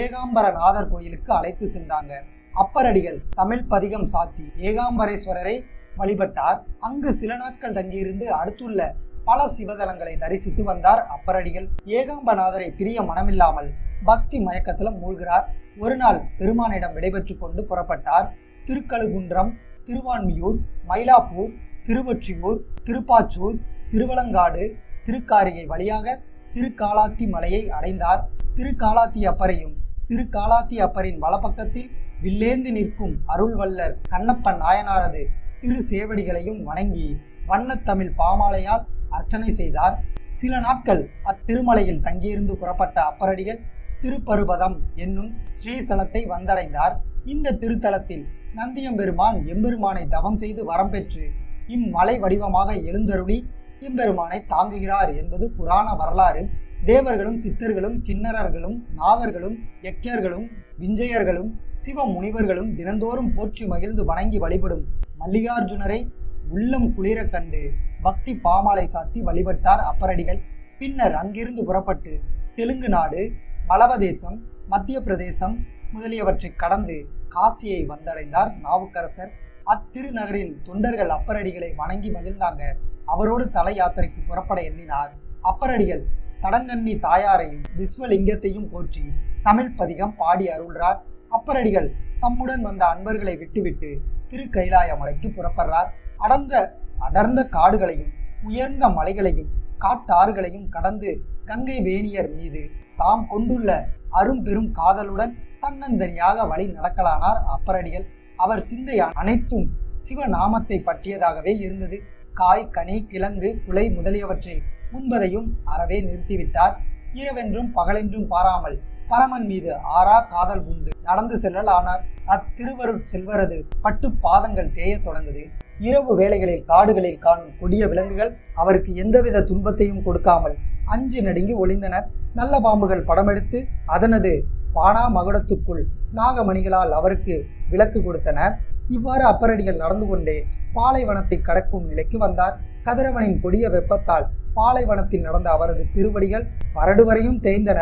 ஏகாம்பரநாதர் கோயிலுக்கு அழைத்து சென்றாங்க. அப்பரடிகள் தமிழ் பதிகம் சாத்தி ஏகாம்பரேஸ்வரரை வழிபட்டார். அங்கு சில நாட்கள் தங்கியிருந்து அடுத்துள்ள பல சிவதலங்களை தரிசித்து வந்தார் அப்பரடிகள். ஏகாம்பரநாதரை பிரிய மனமில்லாமல் பக்தி மயக்கத்துல மூழ்கிறார். ஒரு நாள் பெருமானிடம் விடைபெற்று கொண்டு புறப்பட்டார். திருக்கழுகுன்றம், திருவான்மியூர், மயிலாப்பூர், திருவொற்றியூர், திருப்பாச்சூர், திருவலங்காடு, திருக்காரிகை வழியாக திருக்காலாத்தி மலையை அடைந்தார். திருக்காலாத்தி அப்பரையும் திருக்காலாத்தி அப்பரின் வலப்பக்கத்தில் வில்லேந்து நிற்கும் அருள்வல்லர் கண்ணப்பன் நாயனாரது திரு சேவடிகளையும் வணங்கி வண்ணத்தமிழ் பாமாலையால் அர்ச்சனை செய்தார். சில நாட்கள் அத்திருமலையில் தங்கியிருந்து புறப்பட்ட அப்பரடிகள் திருப்பருபதம் என்னும் ஸ்ரீசலத்தை வந்தடைந்தார். இந்த திருத்தலத்தில் நந்தியம்பெருமான் எம்பெருமானை தவம் செய்து வரம் பெற்று இம்மலை வடிவமாக எழுந்தருளி எம்பெருமானை தாங்குகிறார் என்பது புராண வரலாறு. தேவர்களும் சித்தர்களும் கிண்ணறர்களும் நாகர்களும் யக்கியர்களும் விஞ்சையர்களும் சிவ முனிவர்களும் தினந்தோறும் போற்றி மகிழ்ந்து வணங்கி வழிபடும் மல்லிகார்ஜுனரை உள்ளம் குளிர கண்டு பக்தி பாமாலை சாத்தி வழிபட்டார் அப்பரடிகள். பின்னர் அங்கிருந்து புறப்பட்டு தெலுங்கு நாடு, மலவதேசம், மத்திய பிரதேசம் முதலியவற்றை கடந்து காசியை வந்தடைந்தார் நாவுக்கரசர். அத்திருநகரில் தொண்டர்கள் அப்பரடிகளை வணங்கி மகிழ்ந்தாங்க. அவரோடு தல யாத்திரைக்கு புறப்பட எண்ணினார். அப்பரடிகள் தடங்கண்ணி தாயாரையும் விஸ்வலிங்கத்தையும் போற்றி தமிழ் பதிகம் பாடி அருள்றார். அப்பரடிகள் தம்முடன் வந்த அன்பர்களை விட்டுவிட்டு திருக்கைலாய மலைக்கு புறப்படுறார். அடர்ந்த காடுகளையும் உயர்ந்த மலைகளையும் காட்டாறுகளையும் கடந்து கங்கை வேணியர் மீது தாம் கொண்டுள்ள அரும்பெரும் காதலுடன் தன்னந்தனியாக வழி நடக்கலானார் அப்பரடிகள். அவர் சிந்தை அனைத்தும் சிவநாமத்தை பற்றியதாகவே இருந்தது. காய், கனி, கிழங்கு, குலை முதலியவற்றை உண்பதையும் அறவே நிறுத்திவிட்டார். இரவென்றும் பகலென்றும் பாராமல் பரமன் மீது ஆறா காதல் உண்டு நடந்து செல்லல் ஆனார். அத்திருவருட் செல்வரது பட்டு பாதங்கள் தேய தொடங்குது. இரவு வேளைகளில் காடுகளில் காணும் கொடிய விலங்குகள் அவருக்கு எந்தவித துன்பத்தையும் கொடுக்காமல் அஞ்சு நடுங்கி ஒளிந்தன. நல்ல பாம்புகள் படமெடுத்து அதனது பானா மகுடத்துக்குள் நாகமணிகளால் அவருக்கு விலக்கு கொடுத்தன. இவ்வாறு அப்பரடிகள் நடந்து கொண்டே பாலைவனத்தை கடக்கும் நிலைக்கு வந்தார். கதிரவனின் கொடிய வெப்பத்தால் பாலைவனத்தில் நடந்த அவரது திருவடிகள் பரடுவரையும் தேய்ந்தன.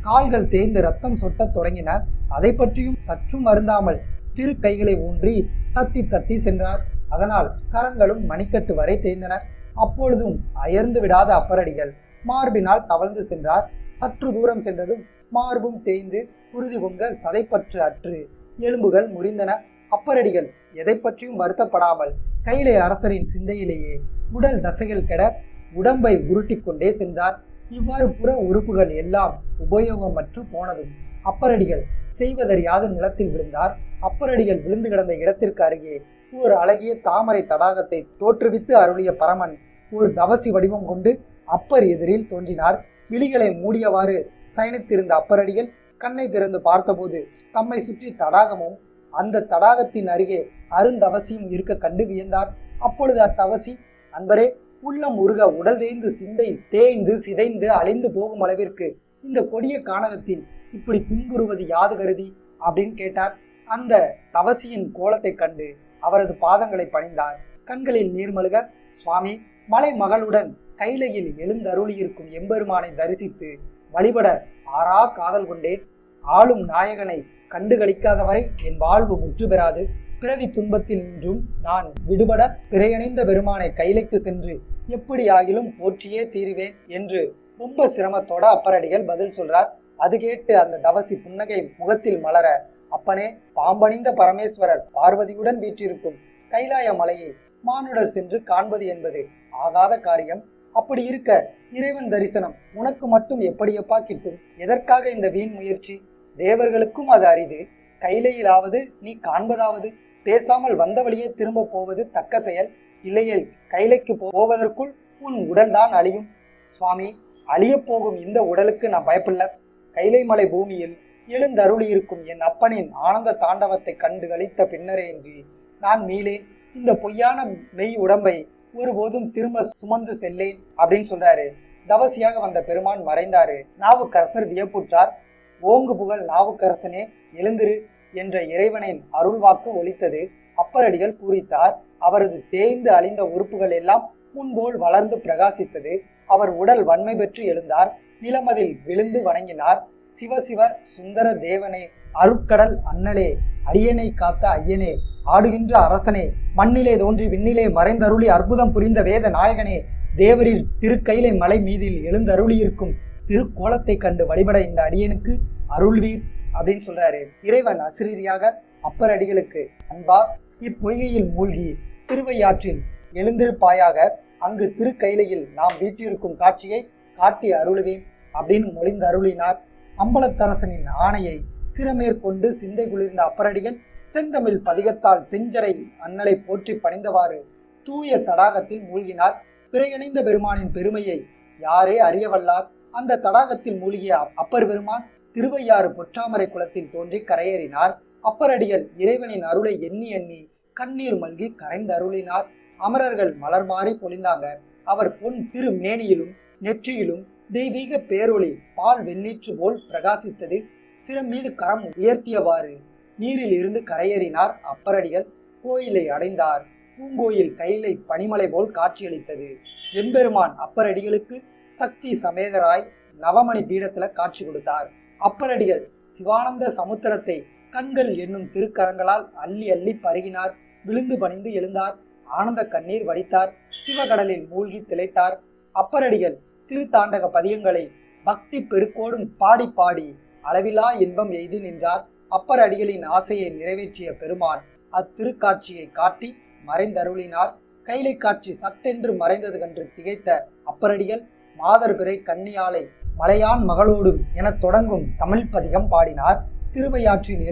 கால்கள் தேய்ந்து ரத்தம் சொட்டத் தொடங்கின. அதை பற்றியும் சற்றும் அருந்தாமல் திரு கைகளை ஊன்றி தத்தி தத்தி சென்றார். அதனால் கரங்களும் மணிக்கட்டு வரை தேய்ந்தன. அப்பொழுதும் அயர்ந்து விடாத அப்பரடிகள் மார்பினால் தவழ்ந்து சென்றார். சற்று தூரம் சென்றதும் மார்பும் தேய்ந்து குருதி பொங்க சதைப்பற்று அற்று எலும்புகள் முறிந்தன. அப்பரடிகள் எதை பற்றியும் வருத்தப்படாமல் கைலை அரசரின் சிந்தையிலேயே உடல் தசைகள் கெட உடம்பை உருட்டி கொண்டே சென்றார். இவ்வாறு புற உறுப்புகள் எல்லாம் உபயோகமற்று போனதும் அப்பரடிகள் செய்வதறியாது நிலத்தில் விழுந்தார். அப்பரடிகள் விழுந்து கிடந்த இடத்திற்கு அருகே ஒரு அழகிய தாமரை தடாகத்தை தோற்றுவித்து அருளிய பரமன் ஒரு தவசி வடிவம் கொண்டு அப்பர் எதிரில் தோன்றினார். விழிகளை மூடியவாறு சயனித்திருந்த அப்பரடிகள் கண்ணை திறந்து பார்த்தபோது தம்மை சுற்றி தடாகமும் அந்த தடாகத்தின் அருகே அருந்தவசியும் இருக்க கண்டு வியந்தார். அப்பொழுது அத்தவசி, அன்பரே, உள்ளம் உருக உடல் தேய்ந்து சிந்தை தேய்ந்து சிதைந்து அழிந்து போகும் அளவிற்கு இந்த கொடிய கானகத்தில் இப்படி துன்புறுவது யாது கருதி அப்படின்னு கேட்டார். அந்த தவசியின் கோலத்தை கண்டு அவரது பாதங்களை பணிந்தார். கண்களில் நீர்மழுக, சுவாமி, மலை மகளுடன் கைலையில் எழுந்தருளியிருக்கும் எம்பெருமானை தரிசித்து வழிபட ஆறா காதல் கொண்டேன். ஆளும் நாயகனை கண்டுகளிக்காதவரை என் வாழ்வு முற்று பெறாது. பிறவி துன்பத்தில் நின்றும் நான் விடுபட பிறையணிந்த பெருமானை கைலைக்கு சென்று எப்படி ஆகிலும் போற்றியே தீருவேன் என்று ரொம்ப சிரமத்தோட அப்பரடிகள் பதில் சொல்றார். அது கேட்டு அந்த தவசி புன்னகை முகத்தில் மலர, அப்பனே, பாம்பணிந்த பரமேஸ்வரர் பார்வதியுடன் வீற்றிருக்கும் கைலாய மலையை மானுடர் சென்று காண்பது என்பது ஆகாத காரியம். அப்படி இருக்க இறைவன் தரிசனம் உனக்கு மட்டும் எப்படியப்பா கிட்டும்? எதற்காக இந்த வீண் முயற்சி? தேவர்களுக்கும் அது அரிது. கைலையிலாவது நீ காண்பதாவது. பேசாமல் வந்த வழியே திரும்ப போவது தக்க செயல். இல்லையேல் கைலைக்கு போவதற்குள் உன் உடல்தான் அழியும். சுவாமி, அழியப் போகும் இந்த உடலுக்கு நான் பயப்படல. கைலை மலை பூமியில் எழுந்தருளி இருக்கும் என் அப்பனின் ஆனந்த தாண்டவத்தை கண்டு களித்த பின்னரேன்றி நான் மீளேன். இந்த பொய்யான மெய் உடம்பை ஒருபோதும் திரும்ப சுமந்து செல்லேன் அப்படின்னு சொல்றாரு. தவசியாக வந்த பெருமான் மறைந்தாரு. நாவுக்கரசர் வியப்புற்றார். ஓங்கு புகழ் நாவுக்கரசனே, எழுந்திரு என்ற இறைவனின் அருள்வாக்கு ஒலித்தது. அப்பரடிகள் பூரித்தார். அவரது தேய்ந்து அழிந்த உறுப்புகள் எல்லாம் முன்போல் வளர்ந்து பிரகாசித்தது. அவர் உடல் வன்மை பெற்று எழுந்தார். நிலமதில் விழுந்து வணங்கினார். சிவ சிவ சுந்தர தேவனே, அருட்கடல் அண்ணலே, அடியனை காத்த ஐயனே, ஆடுகின்ற அரசனே, மண்ணிலே தோன்றி விண்ணிலே மறைந்தருளி அற்புதம் புரிந்த வேத நாயகனே, தேவரில் திருக்கைலை மலை மீதில் எழுந்தருளியிருக்கும் திருக்கோலத்தை கண்டு வழிபட இந்த அடியனுக்கு அருள்வீர் அப்படின்னு சொல்றாரு. இறைவன் அசிரீரியாக அப்பரடிகளுக்கு, அன்பா, இப்பொய்கையில் மூழ்கி திருவையாற்றில் எழுந்திருப்பாயாக. அங்கு திருக்கைலையில் நாம் வீற்றிருக்கும் காட்சியை காட்டி அருளுவேன் அப்படின்னு மொழிந்து அருளினார். அம்பலத்தரசனின் ஆணையை சிறமேற்கொண்டு சிந்தை குளிர்ந்த அப்பரடிகள் செந்தமிழ் பதிகத்தால் செஞ்சடை அண்ணலை போற்றி பணிந்தவாறு தூய தடாகத்தில் மூழ்கினார். பிறையணிந்த பெருமானின் பெருமையை யாரே அறியவல்லார்? அந்த தடாகத்தில் மூழ்கிய அப்பர் பெருமான் திருவையாறு பொற்றாமரை குளத்தில் தோன்றி கரையேறினார். அப்பரடிகள் இறைவனின் அருளை எண்ணி எண்ணி கண்ணீர் மல்கி கரைந்து அருளினார். அமரர்கள் மலர் மாறி பொழிந்தாங்க. அவர் பொன் திரு மேனியிலும் நெற்றியிலும் தெய்வீக பேரொளி பால் வெண்ணீற்று போல் பிரகாசித்தது. சிரம் மீது கரம் உயர்த்தியவாறு நீரில் இருந்து கரையேறினார். அப்பரடிகள் கோயிலை அடைந்தார். பூங்கோயில் கைலை பனிமலை போல் காட்சியளித்தது. எம்பெருமான் அப்பரடிகளுக்கு சக்தி சமேதராய் நவமணி பீடத்துல காட்சி கொடுத்தார். அப்பரடிகள் சிவானந்த சமுத்திரத்தை கண்கள் என்னும் திருக்கரங்களால் அள்ளி அள்ளி பருகினார். விழுந்து பணிந்து எழுந்தார். ஆனந்த கண்ணீர் வடித்தார். சிவகடலில் மூழ்கி திளைத்தார். அப்பரடிகள் திருத்தாண்டக பதியங்களை பக்தி பெருக்கோடும் பாடி பாடி அளவிலா இன்பம் எய்து நின்றார். அப்பர் அடிகளின் ஆசையை நிறைவேற்றிய பெருமான் அத்திருக்காட்சியை காட்டி மறைந்தருளினார். கைலை காட்சி சட்டென்று மறைந்தது கன்று திகைத்த அப்பரடிகள் மாதர் பிறை கன்னியாலை மலையான் மகளோடும் என தொடங்கும் தமிழ் பதிகம் பாடினார். திருவையாற்றில்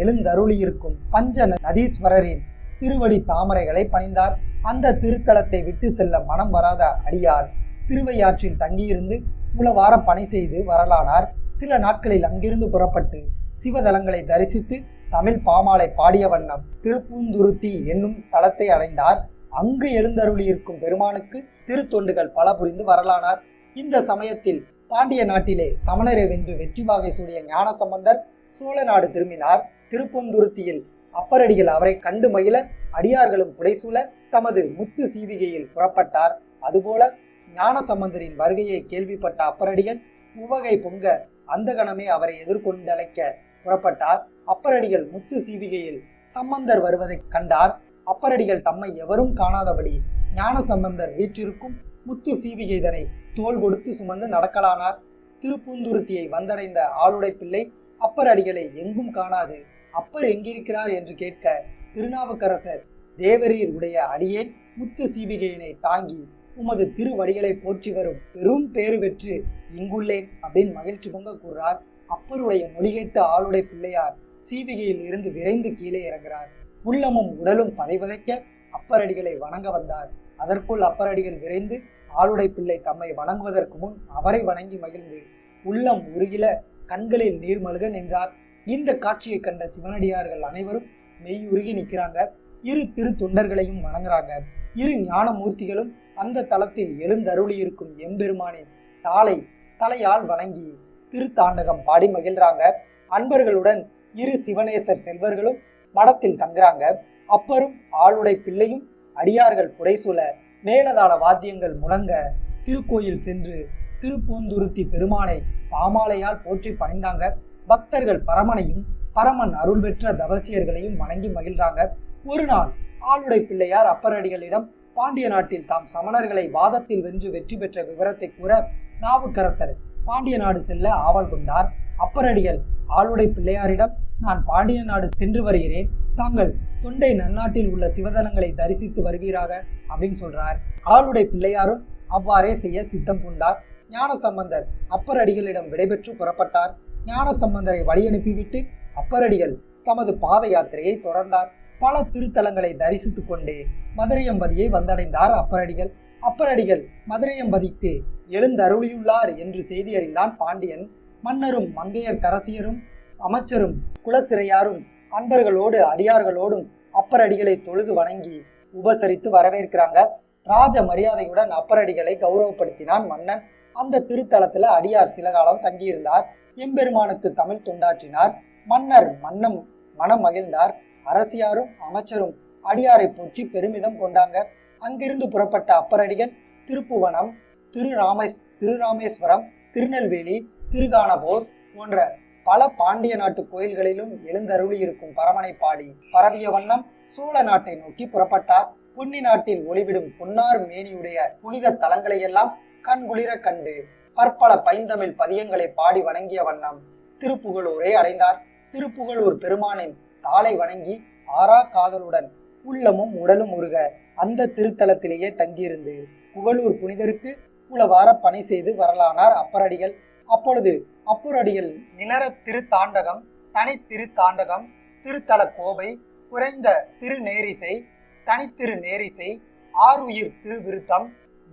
எழுந்தருளியிருக்கும் பஞ்ச நதீஸ்வரரின் திருவடி தாமரைகளை பணிந்தார். அந்த திருத்தலத்தை விட்டு செல்ல மனம் வராத அடியார் திருவையாற்றில் தங்கியிருந்து உளவார பணி செய்து வரலானார். சில நாட்களில் அங்கிருந்து புறப்பட்டு சிவதலங்களை தரிசித்து தமிழ் பாமாலை பாடிய வண்ணம் திருப்பூந்துருத்தி என்னும் தலத்தை அடைந்தார். அங்கு எழுந்தருளியிருக்கும் பெருமானுக்கு திருத்தொண்டுகள் பல புரிந்து வரலானார். இந்த சமயத்தில் பாண்டிய நாட்டிலே சமணரை வென்று வெற்றி வாகை சூடிய ஞானசம்பந்தர் சோழ நாடு திரும்பினார். திருப்பொந்துருத்தியில் அப்பரடிகள் அவரை கண்டு மகிழ அடியார்களும் புடைசூழ தமது முத்து சீவிகையில் புறப்பட்டார். அதுபோல ஞானசம்பந்தரின் வருகையை கேள்விப்பட்ட அப்பரடிகள் உவகை பொங்க அந்த கணமே அவரை எதிர்கொண்டழைக்க புறப்பட்டார். அப்பரடிகள் முத்து சீவிகையில் சம்பந்தர் வருவதை கண்டார். அப்பரடிகள் தம்மை எவரும் காணாதபடி ஞானசம்பந்தர் வீற்றிருக்கும் முத்து சீவிகைதனை தோள் கொடுத்து சுமந்து நடக்கலானார். திருப்பூந்துருத்தியை வந்தடைந்த ஆளுடை பிள்ளை அப்பர் அடிகளை எங்கும் காணாது அப்பர் எங்கிருக்கிறார் என்று கேட்க, திருநாவுக்கரசர் தேவரீர் உடைய அடியேன் முத்து சீவிகையினை தாங்கி உமது திருவடிகளை போற்றி வரும் பெரும் பேறு பெற்று இங்குள்ளேன் அப்படின்னு மகிழ்ச்சி பொங்க கூறுறார். அப்பருடைய மொழி கேட்டு ஆளுடை பிள்ளையார் சீவிகையில் இருந்து விரைந்து கீழே இறங்குகிறார். உள்ளமும் உடலும் பதைபதைக்க அப்பரடிகளை வணங்க வந்தார். அதற்குள் அப்பரடிகள் விரைந்து ஆளுடை பிள்ளை தம்மை வணங்குவதற்கு முன் அவரை வணங்கி மகிழ்ந்து உள்ளம் உருகில கண்களில் நீர்மல்க நின்றார். இந்த காட்சியை கண்ட சிவனடியார்கள் அனைவரும் மெய்யுருகி நிற்கிறாங்க. இரு திரு தொண்டர்களையும் வணங்குறாங்க. இரு ஞான மூர்த்திகளும் அந்த தலத்தில் எழுந்தருளியிருக்கும் எம்பெருமானின் தலையால் வணங்கி திருத்தாண்டகம் பாடி மகிழ்றாங்க. அன்பர்களுடன் இரு சிவநேசர் செல்வர்களும் மடத்தில் தங்குறாங்க. அப்பரும் ஆளுடை பிள்ளையும் அடியார்கள் புடைசூழ மேலதாள வாத்தியங்கள் முழங்க திருக்கோயில் சென்று திருப்பூந்துருத்தி பெருமானை பாமாலையால் போற்றி பணிந்தாங்க. பக்தர்கள் பரமனையும் பரமன் அருள் பெற்ற தவசியர்களையும் வணங்கி மகிழ்றாங்க. ஒரு நாள் ஆளுடை பிள்ளையார் அப்பரடிகளிடம் பாண்டிய நாட்டில் தாம் சமணர்களை வாதத்தில் வென்று வெற்றி பெற்ற விவரத்தை கூற நாவுக்கரசர் பாண்டிய நாடு செல்ல ஆவல் கொண்டார். அப்பரடிகள் ஆளுடை பிள்ளையாரிடம், நான் பாண்டிய நாடு சென்று வருகிறேன், தாங்கள் தொண்டை நன்னாட்டில் உள்ள சிவதலங்களை தரிசித்து வருவீராக அப்படின்னு சொல்றார். ஆளுடை பிள்ளையாரும் அவ்வாறே செய்ய சித்தம் பூண்டார். ஞானசம்பந்தர் அப்பரடிகளிடம் விடைபெற்று புறப்பட்டார். ஞானசம்பந்தரை வழியனுப்பிவிட்டு அப்பரடிகள் தமது பாத யாத்திரையை தொடர்ந்தார். பல திருத்தலங்களை தரிசித்துக் கொண்டே மதுரையம்பதியை வந்தடைந்தார் அப்பரடிகள். அப்பரடிகள் மதுரையம்பதிக்கு எழுந்தருளியுள்ளார் என்று செய்தி அறிந்தான் பாண்டியன். மன்னரும் மங்கையர் கரசியரும் அமைச்சரும் குலசிறையாரும் அன்பர்களோடு அடியார்களோடும் அப்பரடிகளை தொழுது வணங்கி உபசரித்து வரவேற்கிறாங்க. ராஜ மரியாதையுடன் அப்பரடிகளை கௌரவப்படுத்தினான் மன்னன். அந்த திருத்தலத்துல அடியார் சில காலம் தங்கியிருந்தார். எம்பெருமானுக்கு தமிழ் தொண்டாற்றினார். மன்னர் மனம் மகிழ்ந்தார். அரசியாரும் அமைச்சரும் அடியாரை போற்றி பெருமிதம் கொண்டாங்க. அங்கிருந்து புறப்பட்ட அப்பரடிகள் திருப்புவனம், திருராமேஸ்வரம், திருநெல்வேலி, திருகானபோர் போன்ற பல பாண்டிய நாட்டு கோயில்களிலும் எழுந்தருளி இருக்கும் பரமனை பாடி பரவிய வண்ணம் சோழ நாட்டை நோக்கி புறப்பட்டார். பொன்னி நாட்டில் ஒளிவிடும் பொன்னார் மேனியுடைய புனித தலங்களை எல்லாம் கண்குளிர கண்டு பற்பல பைந்தமிழ் பதியங்களை பாடி வணங்கிய வண்ணம் திருப்புகலூரை அடைந்தார். திருப்புகலூர் பெருமானின் தாளை வணங்கி ஆறா காதலுடன் உள்ளமும் உடலும் உருக அந்த திருத்தலத்திலேயே தங்கியிருந்து புகழூர் புனிதருக்கு உளவார பணி செய்து வரலானார் அப்பரடிகள். அப்பொழுது அப்பரடிகள் நினர திருத்தாண்டகம், தனி திருத்தாண்டகம், திருத்தல கோவை, குறைந்த திருநேரிசை, தனித்திரு நேரிசை, ஆறுயிர் திருவிருத்தம்,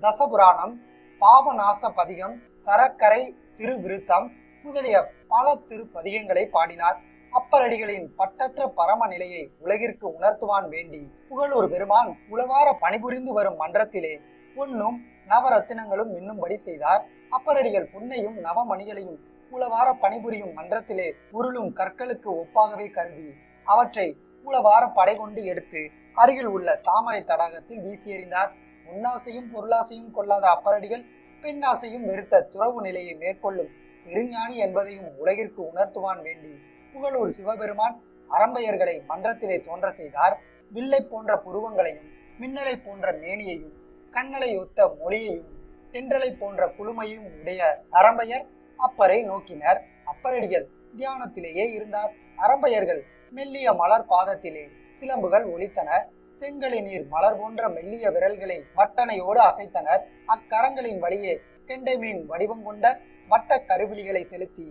தசபுராணம், பாவநாச பதிகம், சரக்கரை திருவிருத்தம் முதலிய பல திருப்பதிகங்களை பாடினார். அப்பரடிகளின் பட்டற்ற பரம நிலையை உலகிற்கு உணர்த்துவான் வேண்டி புகழூர் பெருமான் உளவார பணிபுரிந்து வரும் மன்றத்திலே பொன்னும் நவரத்தினங்களும் மின்னும்படி செய்தார். அப்பரடிகள் பொன்னையும் நவமணிகளையும் உளவார பணிபுரியும் மன்றத்திலே உருளும் கற்களுக்கு ஒப்பாகவே கருதி அவற்றை உளவார படை கொண்டு எடுத்து அருகில் உள்ள தாமரை தடாகத்தில் வீசி எறிந்தார். பொன்னாசையும் பொருளாசையும் கொள்ளாத அப்பரடிகள் பெண்ணாசையும் வெறுத்த துறவு நிலையை மேற்கொள்ளும் பெருஞானி என்பதையும் உலகிற்கு உணர்த்துவான் வேண்டி புகழூர் சிவபெருமான் அரம்பையர்களை மன்றத்திலே தோன்ற செய்தார். வில்லை போன்ற புருவங்களையும் மின்னலை போன்ற மேனியையும் கண்ணலை ஒத்த மொழியையும் தென்றலை போன்ற குளுமையும் உடைய அரம்பையர் அப்பரை நோக்கினர். அப்பரடிகள் தியானத்திலேயே இருந்தார். அரம்பையர்கள் மெல்லிய மலர் பாதத்திலே சிலம்புகள் ஒலித்தன. செங்கலி நீர் மலர் போன்ற மெல்லிய விரல்களை வட்டனையோடு அசைத்தனர். அக்கரங்களின் வழியே கெண்டை மீன் வடிவம் கொண்ட வட்ட கருவிழிகளை செலுத்தி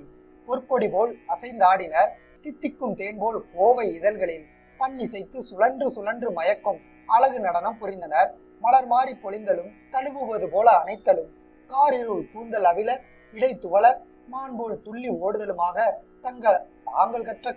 பொற்கொடி போல் அசைந்தாடினர். தித்திக்கும் தேன் போல் கோவை இதழ்களில் பன்னிசைத்து சுழன்று சுழன்று மயக்கும் அழகு நடனம் புரிந்தனர். மலர் மாறி பொழிந்தலும் தழுவுவது போல அணைத்தலும் காரிருள் கூந்தல் அவில இடை துவள மான் போல் துள்ளி ஓடுதலுமாக தாங்கள் கற்ற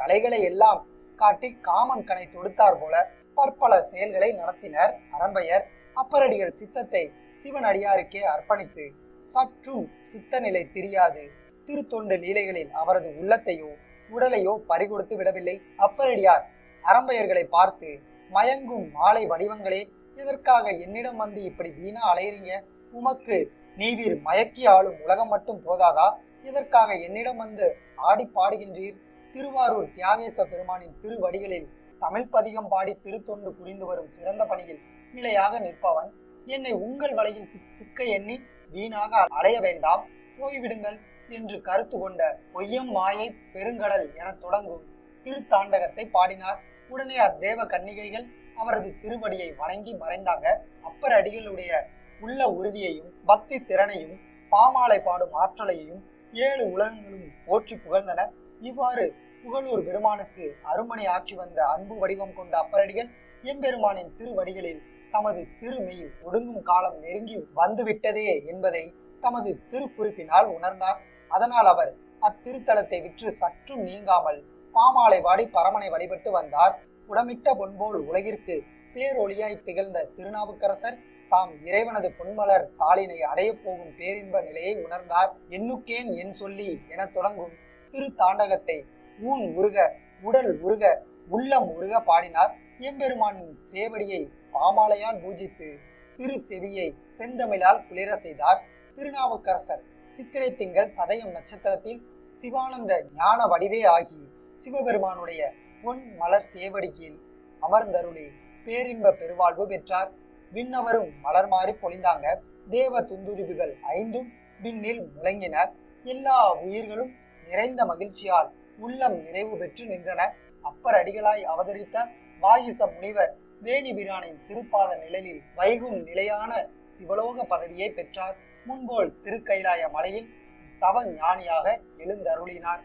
கலைகளை எல்லாம் காட்டி காமன் கனை தொடுத்தார் போல பற்பல செயல்களை நடத்தினர் அரம்பையர். அப்பரடிகள் சித்தத்தை சிவனடியாருக்கே அர்ப்பணித்து சற்றும் சித்த நிலை தெரியாது திருத்தொண்டு லீலைகளில் அவரது உள்ளத்தையோ உடலையோ பறிகொடுத்து விடவில்லை. அப்பரடியார் அரம்பையர்களை பார்த்து, மயங்கும் மாலை வடிவங்களே, எதற்காக என்னிடம் வந்து இப்படி வீணா அலையறீங்க? உமக்கு நீவீர் மயக்கி ஆளும் உலகம் மட்டும் போதாதா? எதற்காக என்னிடம் வந்து ஆடி பாடுகின்றீர்? திருவாரூர் தியாகேச பெருமானின் திருவடிகளில் தமிழ் பதிகம் பாடி திருத்தொண்டு புரிந்து வரும் சிறந்த பணியில் நிலையாக நிற்பவன் என்னை உங்கள் வலையில் சிக்க எண்ணி வீணாக அலைய வேண்டாம், போய்விடுங்கள் என்று கருத்து கொண்ட பொய்யம் மாயை பெருங்கடல் என தொடங்கும் திருத்தாண்டகத்தை பாடினார். உடனே அத்தேவ கன்னிகைகள் அவரது திருவடியை வணங்கி மறைந்தாங்க. அப்பர் அடிகளுடைய உள்ள உறுதியையும் பக்தி திறனையும் பாமாலை பாடும் ஆற்றலையும் 7 உலகங்களும் போற்றி புகழ்ந்தன. இவ்வாறு புகழூர் பெருமானுக்கு அருமனை ஆட்சி வந்த அன்பு வடிவம் கொண்ட அப்பரடிகள் எம்பெருமானின் திருவடிகளில் தமது திருமெய் ஒடுங்கும் காலம் நெருங்கி வந்துவிட்டதே என்பதை தமது திருக்குறிப்பினால் உணர்ந்தார். அதனால் அவர் அத்திருத்தலத்தை விற்று சற்றும் நீங்காமல் பாமாலை வாடி பரமனை வழிபட்டு வந்தார். உடமிட்ட பொன்போல் உலகிற்கு பேரொளியாய் திகழ்ந்த திருநாவுக்கரசர் தாம் இறைவனது பொன்மலர் தாளினை அடைய போகும் பேரின்ப நிலையை உணர்ந்தார். எண்ணுக்கேன் என் சொல்லி என தொடங்கும் திருத்தாண்டகத்தை ஊன் உருக உடல் உருக உள்ளம் உருக பாடினார். எம்பெருமானின் சேவடியை பாமாலையால் பூஜித்து திரு செவியை செந்தமிழால் குளிர செய்தார். திருநாவுக்கரசர் சித்திரை திங்கள் சதயம் நட்சத்திரத்தில் சிவானந்த ஞான வடிவே ஆகி சிவபெருமானுடைய பொன் மலர் சேவடியில் அமர்ந்தருளி பேரின்ப பெருவாழ்வு பெற்றார். விண்ணவரும் மலர் மாறி பொழிந்தாங்க. தேவ துந்துதுபிகள் 5ம் விண்ணில் முழங்கின. எல்லா உயிர்களும் நிறைந்த மகிழ்ச்சியால் உள்ளம் நிறைவு பெற்று நின்றன. அப்பர் அடிகளாய் அவதரித்த வாயிச முனிவர் வேணிபிரானின் திருப்பாத நிழலில் வைகும் நிலையான சிவலோக பதவியை பெற்றார். முன்போல் திருக்கைலாய மலையில் தவ ஞானியாக எழுந்தருளினார்.